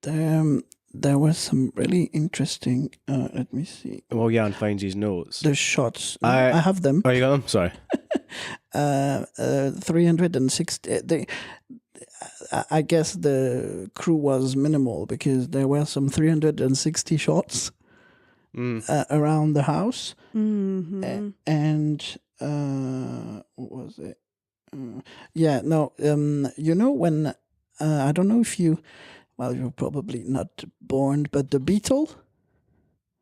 There was some really interesting. Let me see. Well, Yann finds his notes. The shots. I have them. Oh, you got them? Sorry. 360. I guess the crew was minimal because there were some 360 shots around the house. Mm-hmm. And what was it? You know when I don't know if you're probably not born, but the Beetle.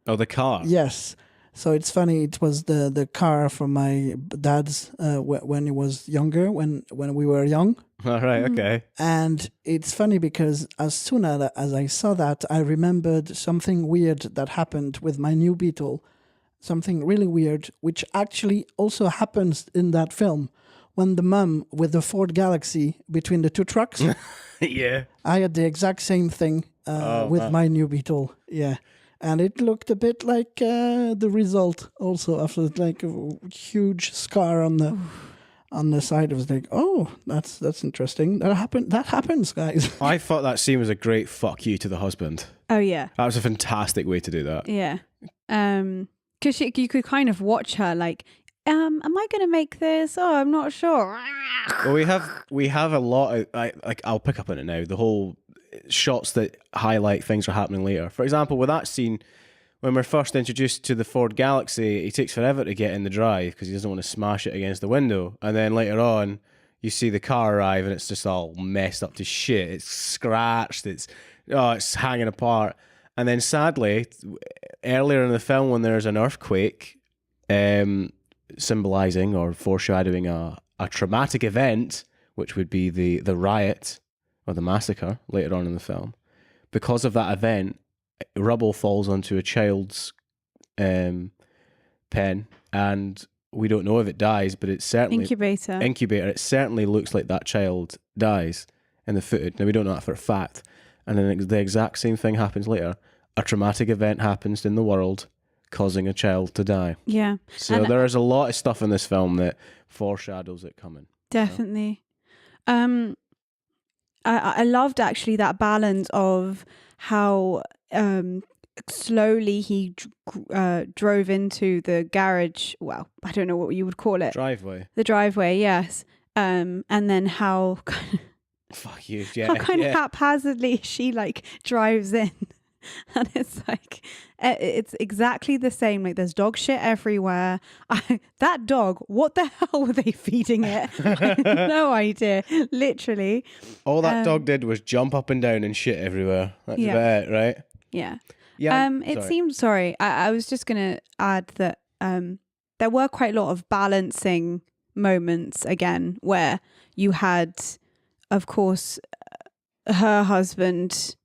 Oh, the car. Yes. So it's funny. It was the car from my dad's when he was younger, when we were young. All right. Okay. And it's funny because as soon as I saw that, I remembered something weird that happened with my new Beetle. Something really weird, which actually also happens in that film. When the mum with the Ford Galaxy between the two trucks. Yeah. I had the exact same thing with my new Beetle. Yeah. And it looked a bit like the result also after like a huge scar on the side. It was like, oh, that's interesting. That happens, guys. I thought that scene was a great fuck you to the husband. Oh, yeah. That was a fantastic way to do that. Yeah. Because you could kind of watch her like, am I going to make this? Oh, I'm not sure. Well, we have a lot of, I'll pick up on it now. The whole shots that highlight things are happening later. For example, with that scene, when we're first introduced to the Ford Galaxy, he takes forever to get in the drive because he doesn't want to smash it against the window. And then later on, you see the car arrive and it's just all messed up to shit. It's scratched. It's hanging apart. And then sadly, earlier in the film, when there's an earthquake, symbolizing or foreshadowing a traumatic event, which would be the riot or the massacre later on in the film. Because of that event, rubble falls onto a child's pen, and we don't know if it dies, but it's certainly Incubator. It certainly looks like that child dies in the footage. Now we don't know that for a fact. And then the exact same thing happens later. A traumatic event happens in the world, causing a child to die. Yeah. So there is a lot of stuff in this film that foreshadows it coming. Definitely. I loved actually that balance of how slowly he drove into the garage. Well, I don't know what you would call it. Driveway. The driveway, yes. And then how fuck you, yeah. How kind of haphazardly she like drives in. And it's like, it's exactly the same. Like there's dog shit everywhere. That dog, what the hell were they feeding it? No idea. Literally. All that dog did was jump up and down and shit everywhere. That's about it, right? Yeah. Yeah. It seemed, I was just going to add that there were quite a lot of balancing moments again where you had, of course, her husband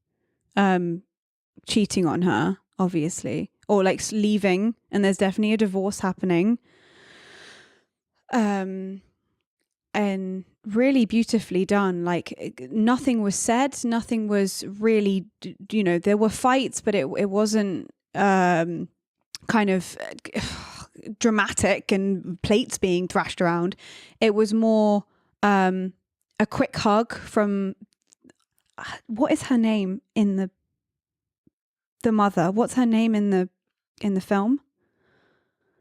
cheating on her, obviously, or like leaving, and there's definitely a divorce happening. And really beautifully done. Like nothing was said, nothing was really, there were fights, but it wasn't kind of dramatic and plates being thrashed around. It was more a quick hug from what is her name in the mother? What's her name in the film?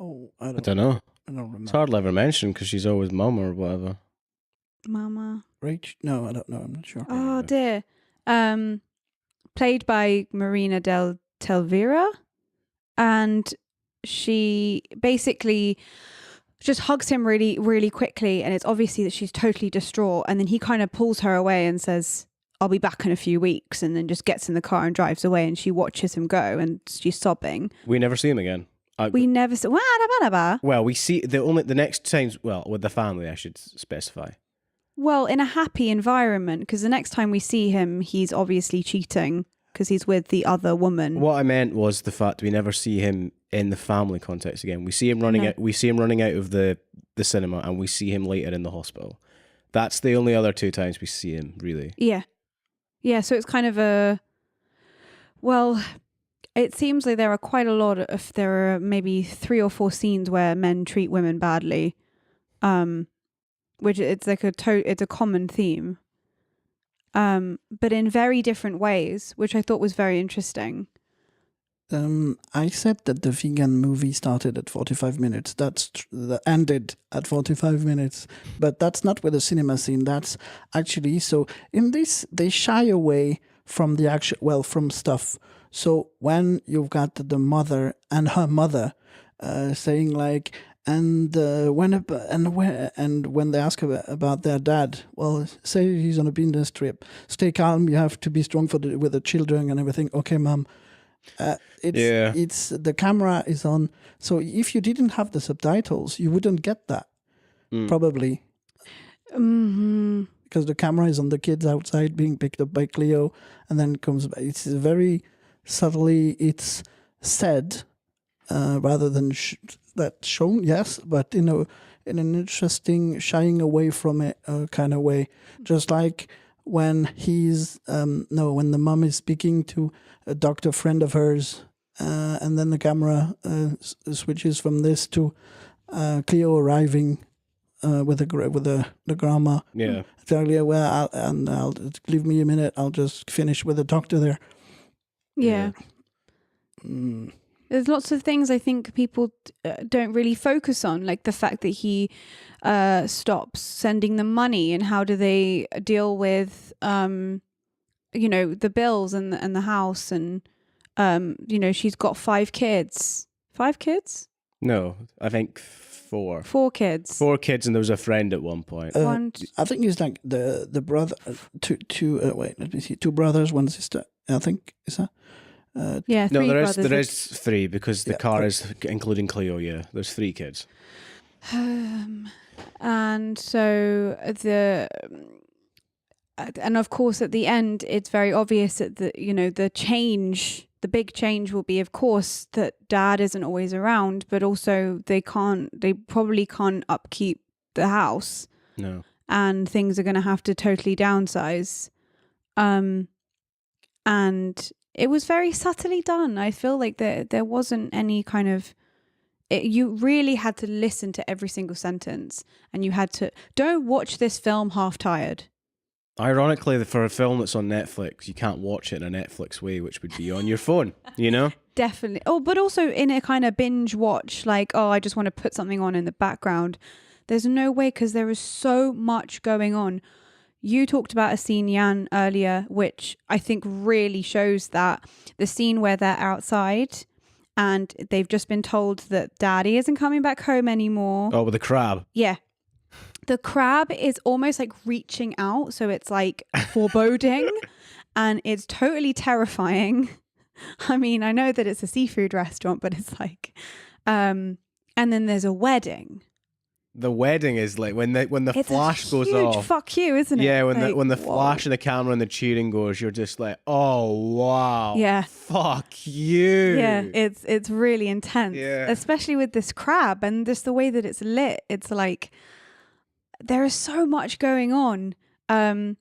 Oh, I don't know. I don't remember. It's hardly ever mentioned because she's always mum or whatever. Mama. Rach? No, I don't know. I'm not sure. Oh dear. Played by Marina del Telvira, and she basically just hugs him really, really quickly, and it's obviously that she's totally distraught. And then he kind of pulls her away and says, "I'll be back in a few weeks," and then just gets in the car and drives away. And she watches him go, and she's sobbing. We never see him again. We never saw. Well, we see the next times. Well, with the family, I should specify. Well, in a happy environment, because the next time we see him, he's obviously cheating because he's with the other woman. What I meant was the fact we never see him in the family context again. We see him running out. We see him running out of the cinema, and we see him later in the hospital. That's the only other 2 times we see him, really. Yeah. Yeah, so it's kind of it seems like there are quite a lot of, there are maybe 3 or 4 scenes where men treat women badly, which it's like it's a common theme, but in very different ways, which I thought was very interesting. I said that the vegan movie started at 45 minutes. That ended at 45 minutes. But that's not with the cinema scene. That's actually, so in this, they shy away from the actual, from stuff. So when you've got the mother and her mother saying like, when they ask about their dad, well, say he's on a business trip. Stay calm. You have to be strong with the children and everything. Okay, mom. It's the camera is on. So if you didn't have the subtitles, you wouldn't get that probably. Mm-hmm. Because the camera is on the kids outside being picked up by Cleo, and then comes back. It's very subtly. It's said rather than that shown. Yes, but in an interesting shying away from it kind of way. Just like when when the mom is speaking to a doctor friend of hers, and then the camera switches from this to Cleo arriving with the grandma. Yeah. Earlier, I'll give me a minute. I'll just finish with the doctor there. Yeah. There's lots of things I think people don't really focus on, like the fact that he stops sending them money, and how do they deal with, the bills and the house, and she's got 5 kids. 5 kids? No, I think 4. 4 kids. 4 kids, and there was a friend at one point. I think it's like the brother. Let me see. 2 brothers, 1 sister. I think is that. 3 no, there brothers. is 3 because the car is including Cleo. Yeah, there's 3 kids. And so and of course at the end it's very obvious that the big change will be, of course, that dad isn't always around, but also they probably can't upkeep the house. No. And things are going to have to totally downsize. And it was very subtly done. I feel like there wasn't any kind of, you really had to listen to every single sentence, and you had to, don't watch this film half tired. Ironically, for a film that's on Netflix, you can't watch it in a Netflix way, which would be on your phone, Definitely. Oh, but also in a kind of binge watch, like, I just want to put something on in the background. There's no way, because there is so much going on. You talked about a scene, Yann, earlier, which I think really shows that. The scene where they're outside and they've just been told that daddy isn't coming back home anymore. Oh, with the crab. Yeah. The crab is almost like reaching out, so it's like foreboding, and it's totally terrifying. I mean, I know that it's a seafood restaurant, but it's like, and then there's a wedding. The wedding is like when the flash goes off. Fuck you, isn't it? Yeah, like, when the flash of the camera and the cheering goes, you're just like, oh wow. Yeah. Fuck you. Yeah, it's really intense. Yeah. Especially with this crab and just the way that it's lit. It's like there is so much going on. And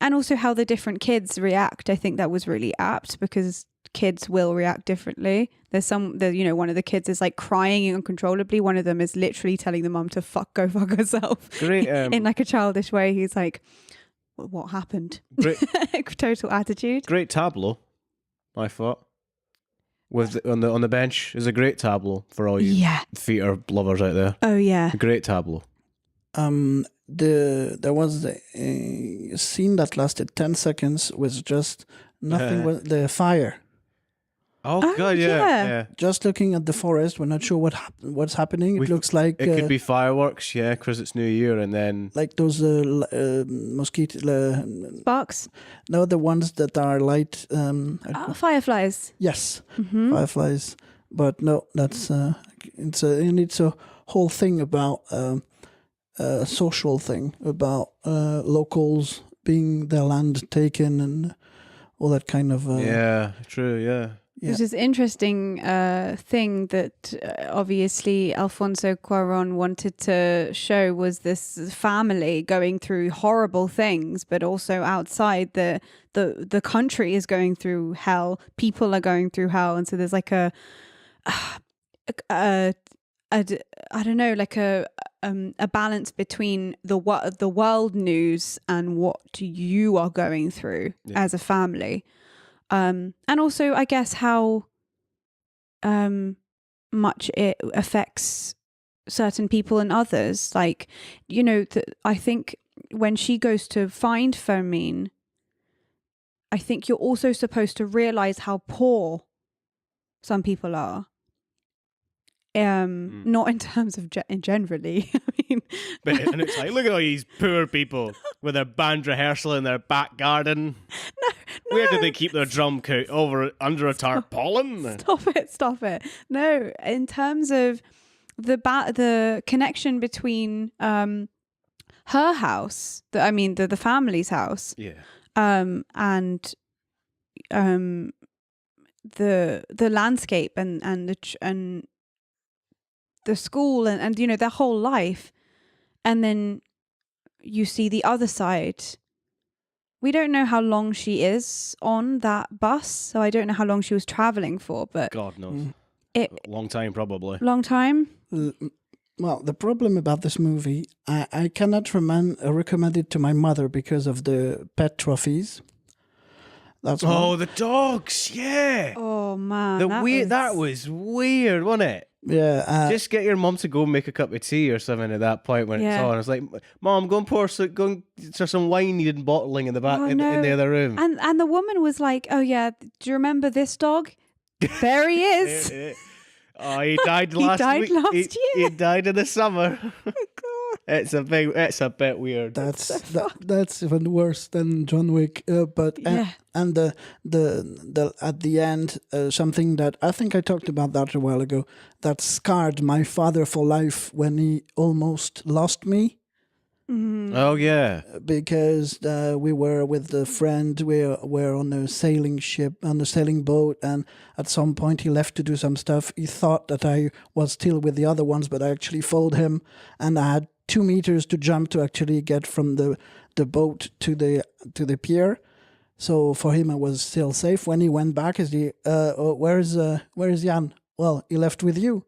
also how the different kids react. I think that was really apt, because kids will react differently. There's one of the kids is like crying uncontrollably. One of them is literally telling the mum to go fuck herself. Great, in like a childish way. He's like, what happened? Great, total attitude. great tableau, I thought. On the bench is a great tableau for all you theatre lovers out there. Oh yeah, a great tableau. There was a scene that lasted 10 seconds with just nothing but the fire. Oh god, yeah. Just looking at the forest, we're not sure what's happening. It looks like it could be fireworks, because it's New Year, and then like those mosquito sparks. No, the ones that are light. Fireflies. Yes, fireflies. But no, that's it's a whole thing about a social thing about locals being their land taken and all that kind of. True, yeah. Which is interesting thing that obviously Alfonso Cuaron wanted to show was this family going through horrible things, but also outside the country is going through hell. People are going through hell, and so there's like a I don't know, like a balance between the world news and what you are going through as a family. And also, I guess, how much it affects certain people and others. Like, I think when she goes to find Fermin, I think you're also supposed to realize how poor some people are. Not in terms of generally. I mean, and it's like, look at all these poor people with their band rehearsal in their back garden. No. Where do they keep their drum kit? Under a tarpaulin? Stop it. No, in terms of the connection between her house, the family's house, and the landscape and the school and their whole life, and then you see the other side. We don't know how long she is on that bus, so I don't know how long she was traveling for, but God knows. Long time, probably. Long time? Well, the problem about this movie, I cannot recommend it to my mother because of the pet trophies. That's the dogs, yeah. Oh man, that was weird, wasn't it? Yeah, just get your mum to go make a cup of tea or something at that point when it's on. It's like, Mom, go and pour some wine needed bottling in the back in the other room. And the woman was like, "Oh yeah, do you remember this dog? There he is." He died last week. He died in the summer. It's a bit weird. That's even worse than John Wick. And the at the end, something that I think I talked about that a while ago, that scarred my father for life when he almost lost me. Mm. Oh yeah, because we were with a friend. We were on a sailing boat, and at some point he left to do some stuff. He thought that I was still with the other ones, but I actually followed him, and I had 2 meters to jump to actually get from the boat to the pier. So for him, I was still safe. When he went back, where is Yann? Well, he left with you.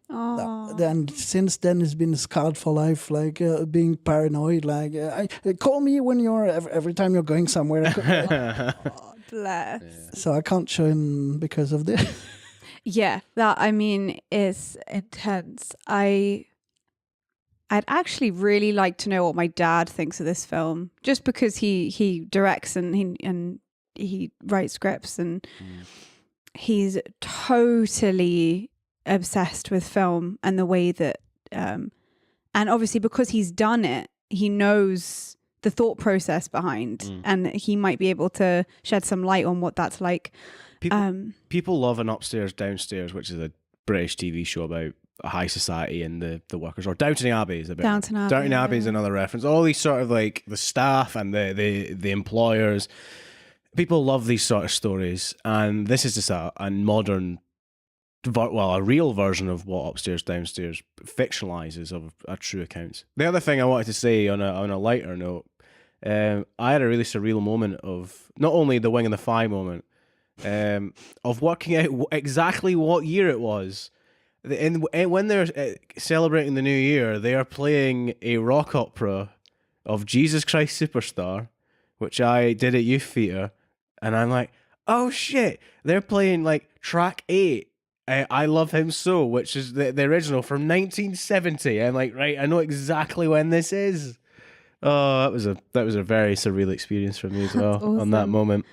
Then since then, he's been scarred for life, like being paranoid. Like, call me when you're every time you're going somewhere. Oh, bless. Yeah. So I can't show him because of this. Yeah, that is intense. I'd actually really like to know what my dad thinks of this film, just because he directs and he writes scripts and he's totally obsessed with film and the way that and obviously because he's done it, he knows the thought process behind and he might be able to shed some light on what that's like. People love an Upstairs Downstairs, which is a British TV show about a high society and the workers, or Downton Abbey is a bit. Downton Abbey is another reference. All these sort of like the staff and the employers. People love these sort of stories, and this is just a modern, a real version of what Upstairs Downstairs fictionalizes of a true accounts. The other thing I wanted to say on a lighter note, I had a really surreal moment of not only the Wing and the Fi moment, of working out exactly what year it was. When they're celebrating the new year, they are playing a rock opera of Jesus Christ Superstar, which I did at youth theatre, and I'm like, oh shit, they're playing like track 8, I Love Him So, which is the original from 1970. I'm like, right, I know exactly when this is. Oh, that was a very surreal experience for me as well on that awesome. moment.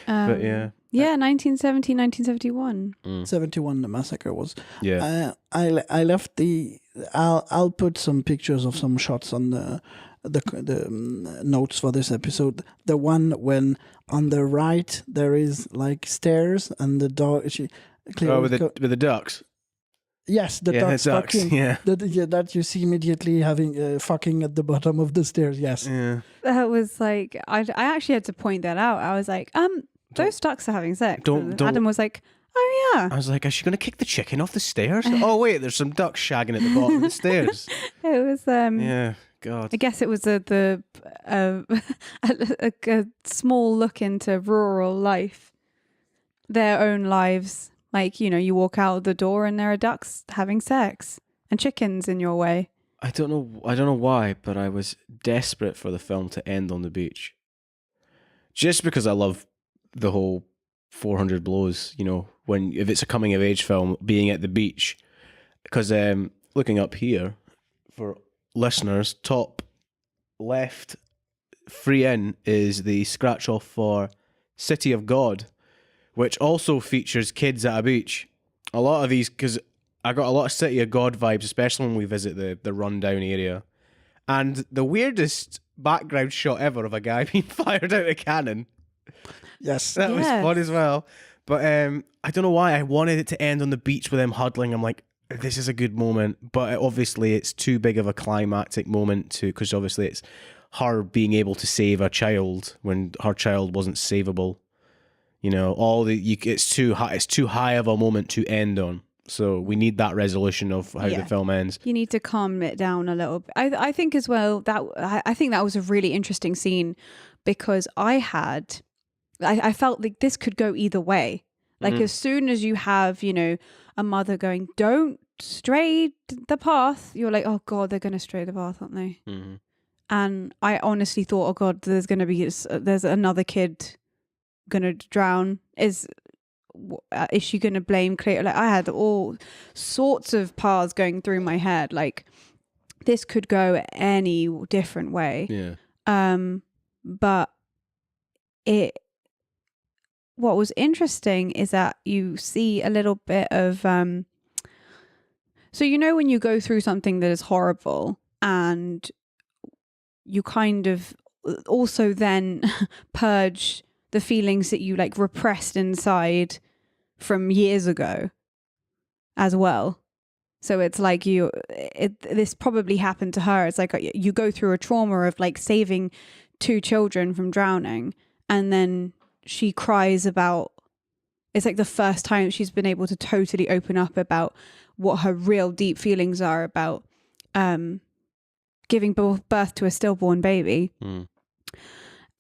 But yeah. Yeah, 1970, 1971. 71 the massacre was. Yeah. I left the. I'll put some pictures of some shots on the notes for this episode. The one when on the right there is like stairs and the dog. With the ducks. Yes, the ducks fucking. Yeah. That you see immediately having fucking at the bottom of the stairs. Yes. Yeah. That was like I actually had to point that out. I was like, those ducks are having sex. Don't. Adam was like, oh yeah. I was like, is she going to kick the chicken off the stairs? Oh wait, there's some ducks shagging at the bottom of the stairs. It was Yeah. God. I guess it was a small look into rural life, their own lives. Like, you know, you walk out the door and there are ducks having sex and chickens in your way. I don't know why, but I was desperate for the film to end on the beach. Just because I love the whole 400 blows, you know, if it's a coming of age film, being at the beach. Because looking up here for listeners, top left free in is the scratch off for City of God, which also features kids at a beach. A lot of these, because I got a lot of City of God vibes, especially when we visit the rundown area. And the weirdest background shot ever of a guy being fired out of a cannon. Yes. That was fun as well. But I don't know why I wanted it to end on the beach with them huddling. I'm like, this is a good moment. But obviously it's too big of a climactic moment because obviously it's her being able to save a child when her child wasn't savable. You know, it's too high of a moment to end on. So we need that resolution of how the film ends. You need to calm it down a little bit. I think as well that I think that was a really interesting scene because I felt like this could go either way. Like as soon as you have, you know, a mother going, "Don't stray the path," you're like, "Oh God, they're going to stray the path, aren't they?" Mm-hmm. And I honestly thought, "Oh God, there's another kid going to drown. Is she going to blame Cleo?" Like I had all sorts of paths going through my head. Like this could go any different way. Yeah. But what was interesting is that you see a little bit of so you know when you go through something that is horrible and you kind of also then purge the feelings that you like repressed inside from years ago as well. So it's like this probably happened to her. It's like you go through a trauma of like saving 2 children from drowning, and then she cries about, it's like the first time she's been able to totally open up about what her real deep feelings are about giving birth to a stillborn baby.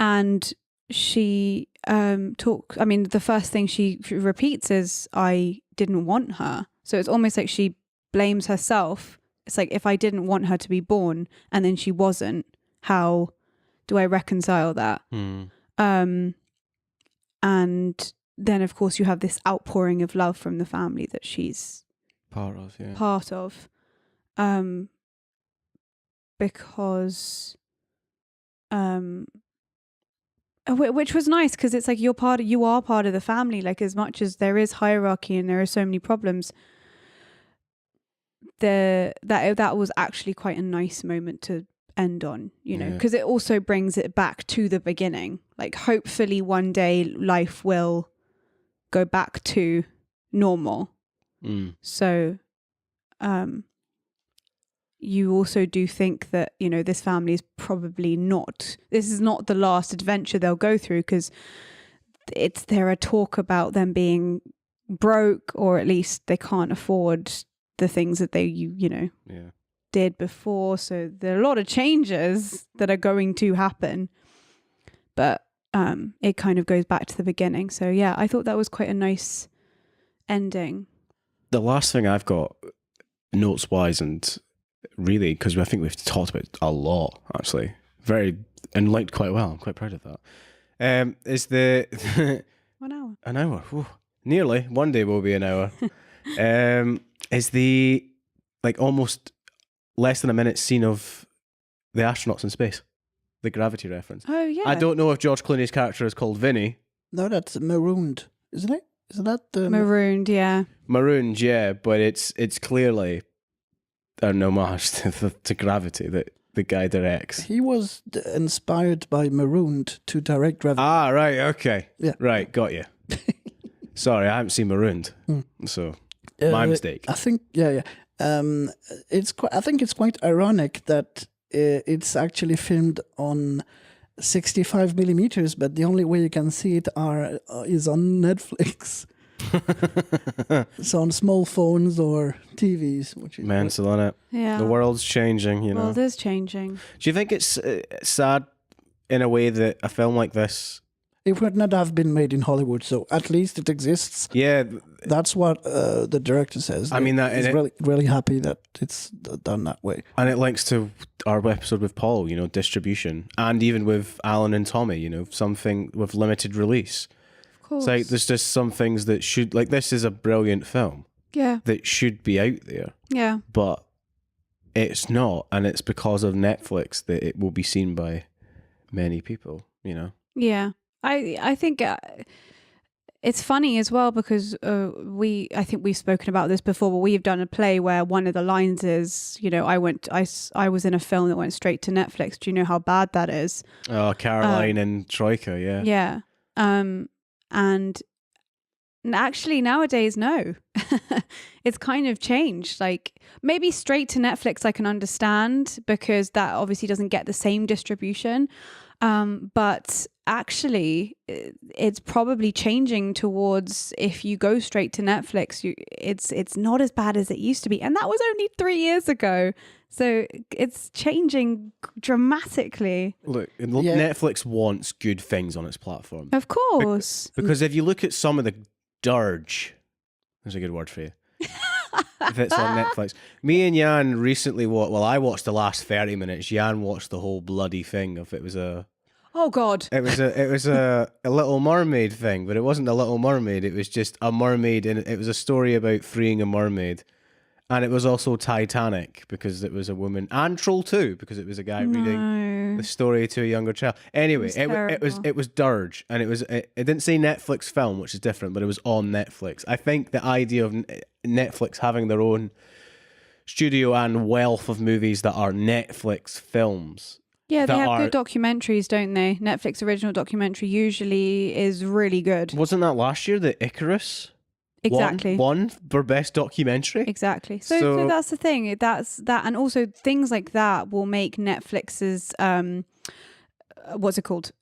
And she the first thing she repeats is, "I didn't want her." So it's almost like she blames herself. It's like, if I didn't want her to be born and then she wasn't, how do I reconcile that? And then of course you have this outpouring of love from the family that she's part of, because which was nice because it's like you are part of the family. Like as much as there is hierarchy and there are so many problems, that was actually quite a nice moment to end on, you know, because it also brings it back to the beginning. Like hopefully one day life will go back to normal. So you also do think that, you know, this family is probably this is not the last adventure they'll go through, because there are talk about them being broke, or at least they can't afford the things that they did before. So there are a lot of changes that are going to happen, but it kind of goes back to the beginning. So yeah, I thought that was quite a nice ending. The last thing I've got, notes wise, and really, because I think we've talked about it a lot, actually, and liked quite well. I'm quite proud of that. Is the 1 hour. an hour? Whew, nearly. One day will be an hour. Is the almost less than a minute scene of the astronauts in space, the gravity reference. Oh yeah. I don't know if George Clooney's character is called Vinny. No, that's marooned, isn't it? Isn't that the Marooned? Yeah. Marooned, yeah, but it's clearly an homage to Gravity that the guy directs. He was inspired by Marooned to direct Gravity. Ah, right, okay. Yeah. Right, got you. Sorry, I haven't seen Marooned, so my mistake. I think, yeah. I think it's quite ironic that it's actually filmed on 65 millimeters, but the only way you can see it is on Netflix. So on small phones or TVs. Which is Mental, on it. Yeah. The world's changing, you The know. world is changing. Do you think it's sad in a way that a film like this... It would not have been made in Hollywood, so at least it exists. Yeah. That's what the director says. I mean, he's really happy that it's done that way. And it links to our episode with Paul, you know, distribution. And even with Alan and Tommy, you know, something with limited release. Of course. It's like there's just some things that should... Like, this is a brilliant film Yeah. that should be out there. Yeah. But it's not. And it's because of Netflix that it will be seen by many people, you know. Yeah. I think it's funny as well because I think we've spoken about this before, but we've done a play where one of the lines is, you know, I was in a film that went straight to Netflix. Do you know how bad that is? Oh, Caroline and Troika, yeah. Yeah. And actually nowadays, no. It's kind of changed. Like maybe straight to Netflix I can understand because that obviously doesn't get the same distribution. But actually it's probably changing towards if you go straight to Netflix, it's not as bad as it used to be. And that was only 3 years ago. So it's changing dramatically. Look, Netflix wants good things on its platform. Of course. Because if you look at some of the dirge, there's a good word for you. If it's on Netflix. Me and Yann recently I watched the last 30 minutes. Yann watched the whole bloody thing. If it was a... Oh God. It was a Little Mermaid thing, but it wasn't a Little Mermaid. It was just a mermaid, and it was a story about freeing a mermaid. And it was also Titanic because it was a woman, and Troll 2 because it was a guy reading the story to a younger child. Anyway, it was dirge, and it didn't say Netflix film, which is different, but it was on Netflix. I think the idea of Netflix having their own studio and wealth of movies that are Netflix films. Yeah, they have good documentaries, don't they? Netflix original documentary usually is really good. Wasn't that last year that Icarus? Exactly. Won for best documentary. Exactly. So that's the thing. That's that, and also things like that will make Netflix's what's it called?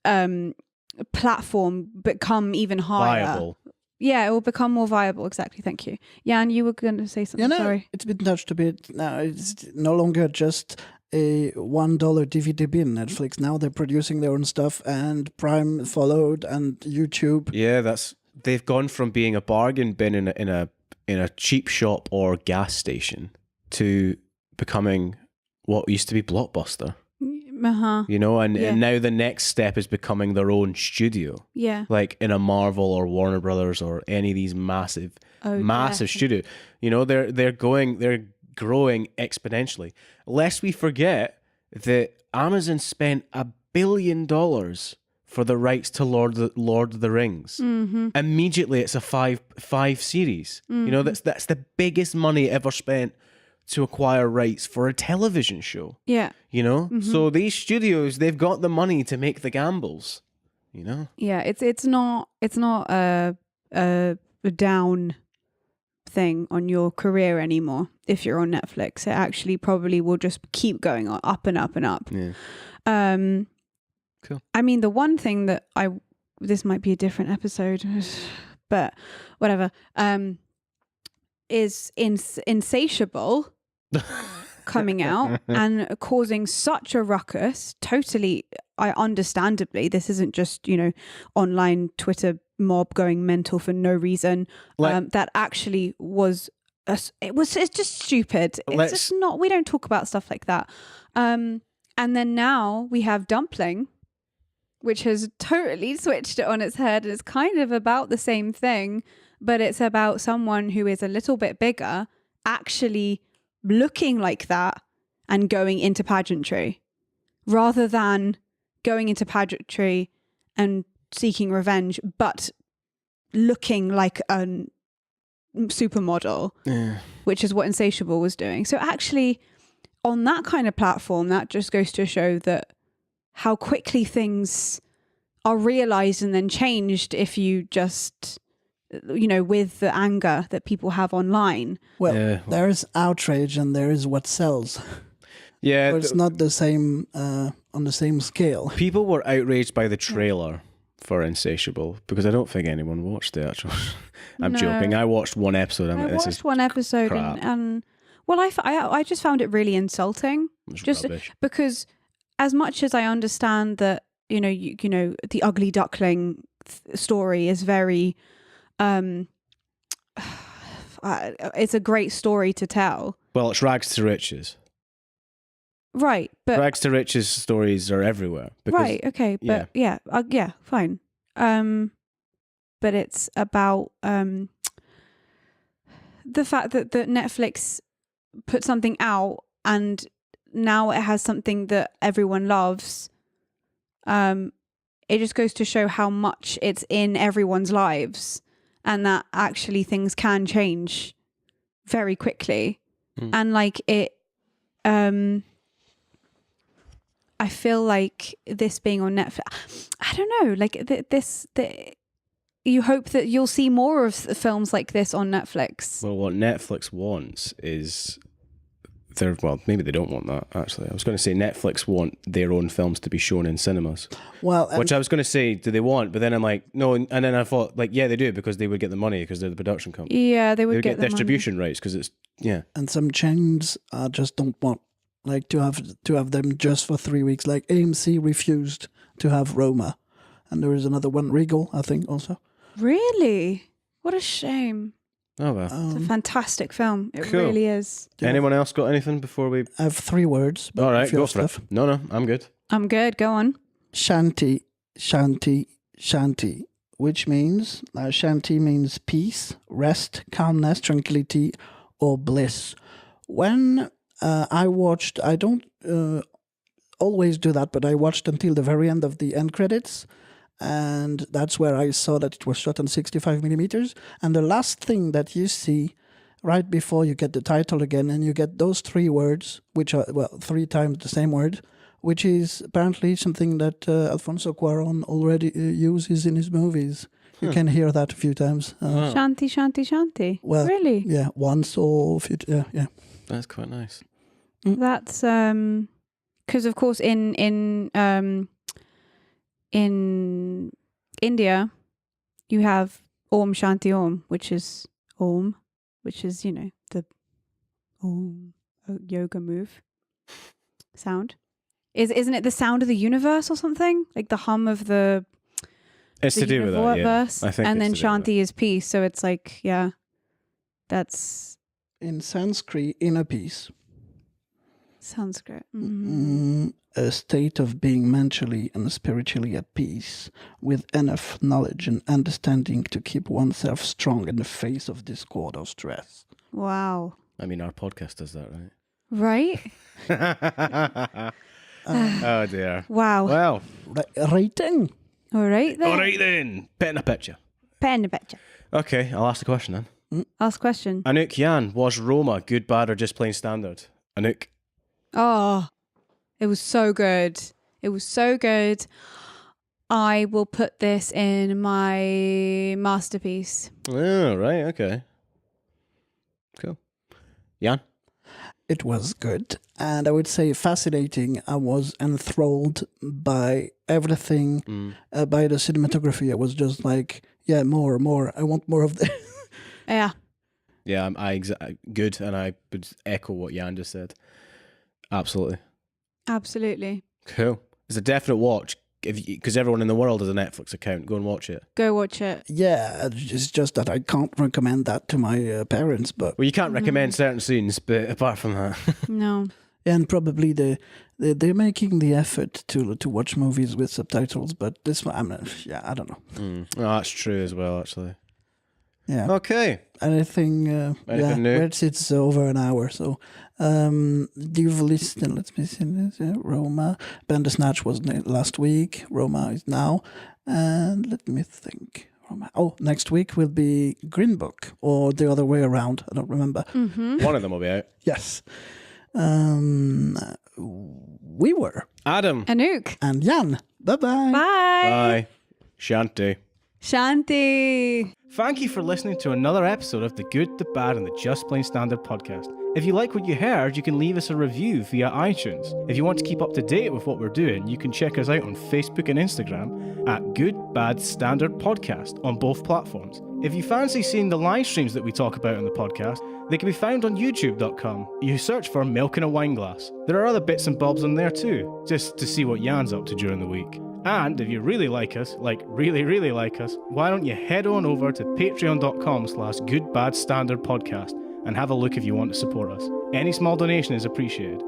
Platform become even higher. Viable. Yeah, it will become more viable. Exactly. Thank you. Yann, you were going to say something. Sorry. It's been touched a bit. Now it's no longer just a $1 DVD bin. Netflix now they're producing their own stuff, and Prime followed, and YouTube. Yeah, they've gone from being a bargain bin in a cheap shop or gas station to becoming what used to be Blockbuster. You know, and now the next step is becoming their own studio. Yeah. Like in a Marvel or Warner Brothers or any of these massive studio. You know, they're growing exponentially. Lest we forget that Amazon spent $1 billion for the rights to Lord of the Rings. Mm-hmm. Immediately, it's a five series. Mm-hmm. You know, that's the biggest money ever spent to acquire rights for a television show. Yeah. You know? Mm-hmm. So these studios, they've got the money to make the gambles. You know? Yeah, it's not a down thing on your career anymore if you're on Netflix. It actually probably will just keep going up and up and up. Yeah. Cool. I mean, the one thing that this might be a different episode, but whatever, is Insatiable. coming out and causing such a ruckus. Totally, understandably, this isn't just, online Twitter mob going mental for no reason. That actually was, it's just stupid. It's just not, we don't talk about stuff like that. And then now we have Dumpling, which has totally switched it on its head. It's kind of about the same thing, but it's about someone who is a little bit bigger actually looking like that and going into pageantry rather than going into pageantry and seeking revenge, but looking like a supermodel, which is what Insatiable was doing. So actually on that kind of platform, that just goes to show that how quickly things are realized and then changed if you just, with the anger that people have online. Well, there is outrage and there is what sells. Yeah. But it's not the same, on the same scale. People were outraged by the trailer for Insatiable because I don't think anyone watched the actual. I'm joking. I watched one episode. I watched one episode and well, I just found it really insulting. Just rubbish. Because as much as I understand that, the ugly duckling story is very, it's a great story to tell. Well, it's rags to riches. Right, but rags to riches stories are everywhere. Because, right, okay, but yeah, fine. But it's about the fact that Netflix put something out and now it has something that everyone loves. It just goes to show how much it's in everyone's lives and that actually things can change very quickly. And like it, I feel like this being on Netflix, I don't know, like you hope that you'll see more of films like this on Netflix. Well, what Netflix wants is maybe they don't want that, actually. I was going to say Netflix want their own films to be shown in cinemas. Well, which I was going to say, do they want? But then I'm like, no. And then I thought, like, yeah, they do because they would get the money because they're the production company. Yeah, they would get the distribution money. Rights because it's, yeah. And some chains just don't want to have them just for 3 weeks. Like AMC refused to have Roma. And there is another one, Regal, I think, also. Really? What a shame. Oh, well. It's a fantastic film. It really is. Yeah. Anyone else got anything before we... I have 3 words. All right, go for it. No, I'm good. I'm good. Go on. Shanti, shanti, shanti, which means... shanti means peace, rest, calmness, tranquility, or bliss. When I watched... I don't always do that, but I watched until the very end of the end credits. And that's where I saw that it was shot on 65 millimeters. And the last thing that you see right before you get the title again, and you get those 3 words, which are, 3 times the same word, which is apparently something that Alfonso Cuaron already uses in his movies. You can hear that a few times. Shanti, shanti, shanti. Well, really? Yeah, once or a few. Yeah. That's quite nice. That's because, of course, in India, you have Om Shanti Om, which is Om, which is, the Om yoga move sound. Isn't it the sound of the universe or something? Like the hum of the It's to do with that, yeah. I think and then Shanti is peace, so it's like, yeah, that's... In Sanskrit, inner peace. Sanskrit. A state of being mentally and spiritually at peace with enough knowledge and understanding to keep oneself strong in the face of discord or stress. Wow. I mean, our podcast does that, right? Right? Oh, dear. Wow. Well. Rating. All right, then. All right, then. Pet in a picture. Pet in a picture. Okay, I'll ask the question then. Ask question. Anouk, Yann, was Roma good, bad, or just plain standard? Anouk. Oh, it was so good. It was so good. I will put this in my masterpiece. Oh, right. Okay. Cool. Yann? It was good. And I would say fascinating. I was enthralled by everything, by the cinematography. I was just like, yeah, more. I want more of this. Yeah. Yeah, good, and I would echo what Yann just said. Absolutely. Absolutely. Cool. It's a definite watch. Because everyone in the world has a Netflix account. Go and watch it. Go watch it. Yeah, it's just that I can't recommend that to my parents, but... Well, you can't recommend certain scenes, but apart from that... No. And probably they're making the effort to watch movies with subtitles, but this one, I don't know. Oh, that's true as well, actually. Yeah. Okay. Anything new? It's over an hour, so you've listened, let me see, Roma, Bandersnatch was last week, Roma is now, and let me think. Next week will be Green Book, or the other way around, I don't remember. One of them will be out. Yes. We were Adam. Anouk. and Yann. Bye-bye. Bye. Bye. Shanti. Shanti. Thank you for listening to another episode of The Good, The Bad and The Just Plain Standard podcast. If you like what you heard, you can leave us a review via iTunes. If you want to keep up to date with what we're doing, you can check us out on Facebook and Instagram at Good, Bad, Standard Podcast on both platforms. If you fancy seeing the live streams that we talk about on the podcast, they can be found on youtube.com. You search for Milk in a Wineglass. There are other bits and bobs on there too, just to see what Yann's up to during the week. And if you really like us, like really, really like us, why don't you head on over to patreon.com/goodbadstandardpodcast and have a look if you want to support us. Any small donation is appreciated.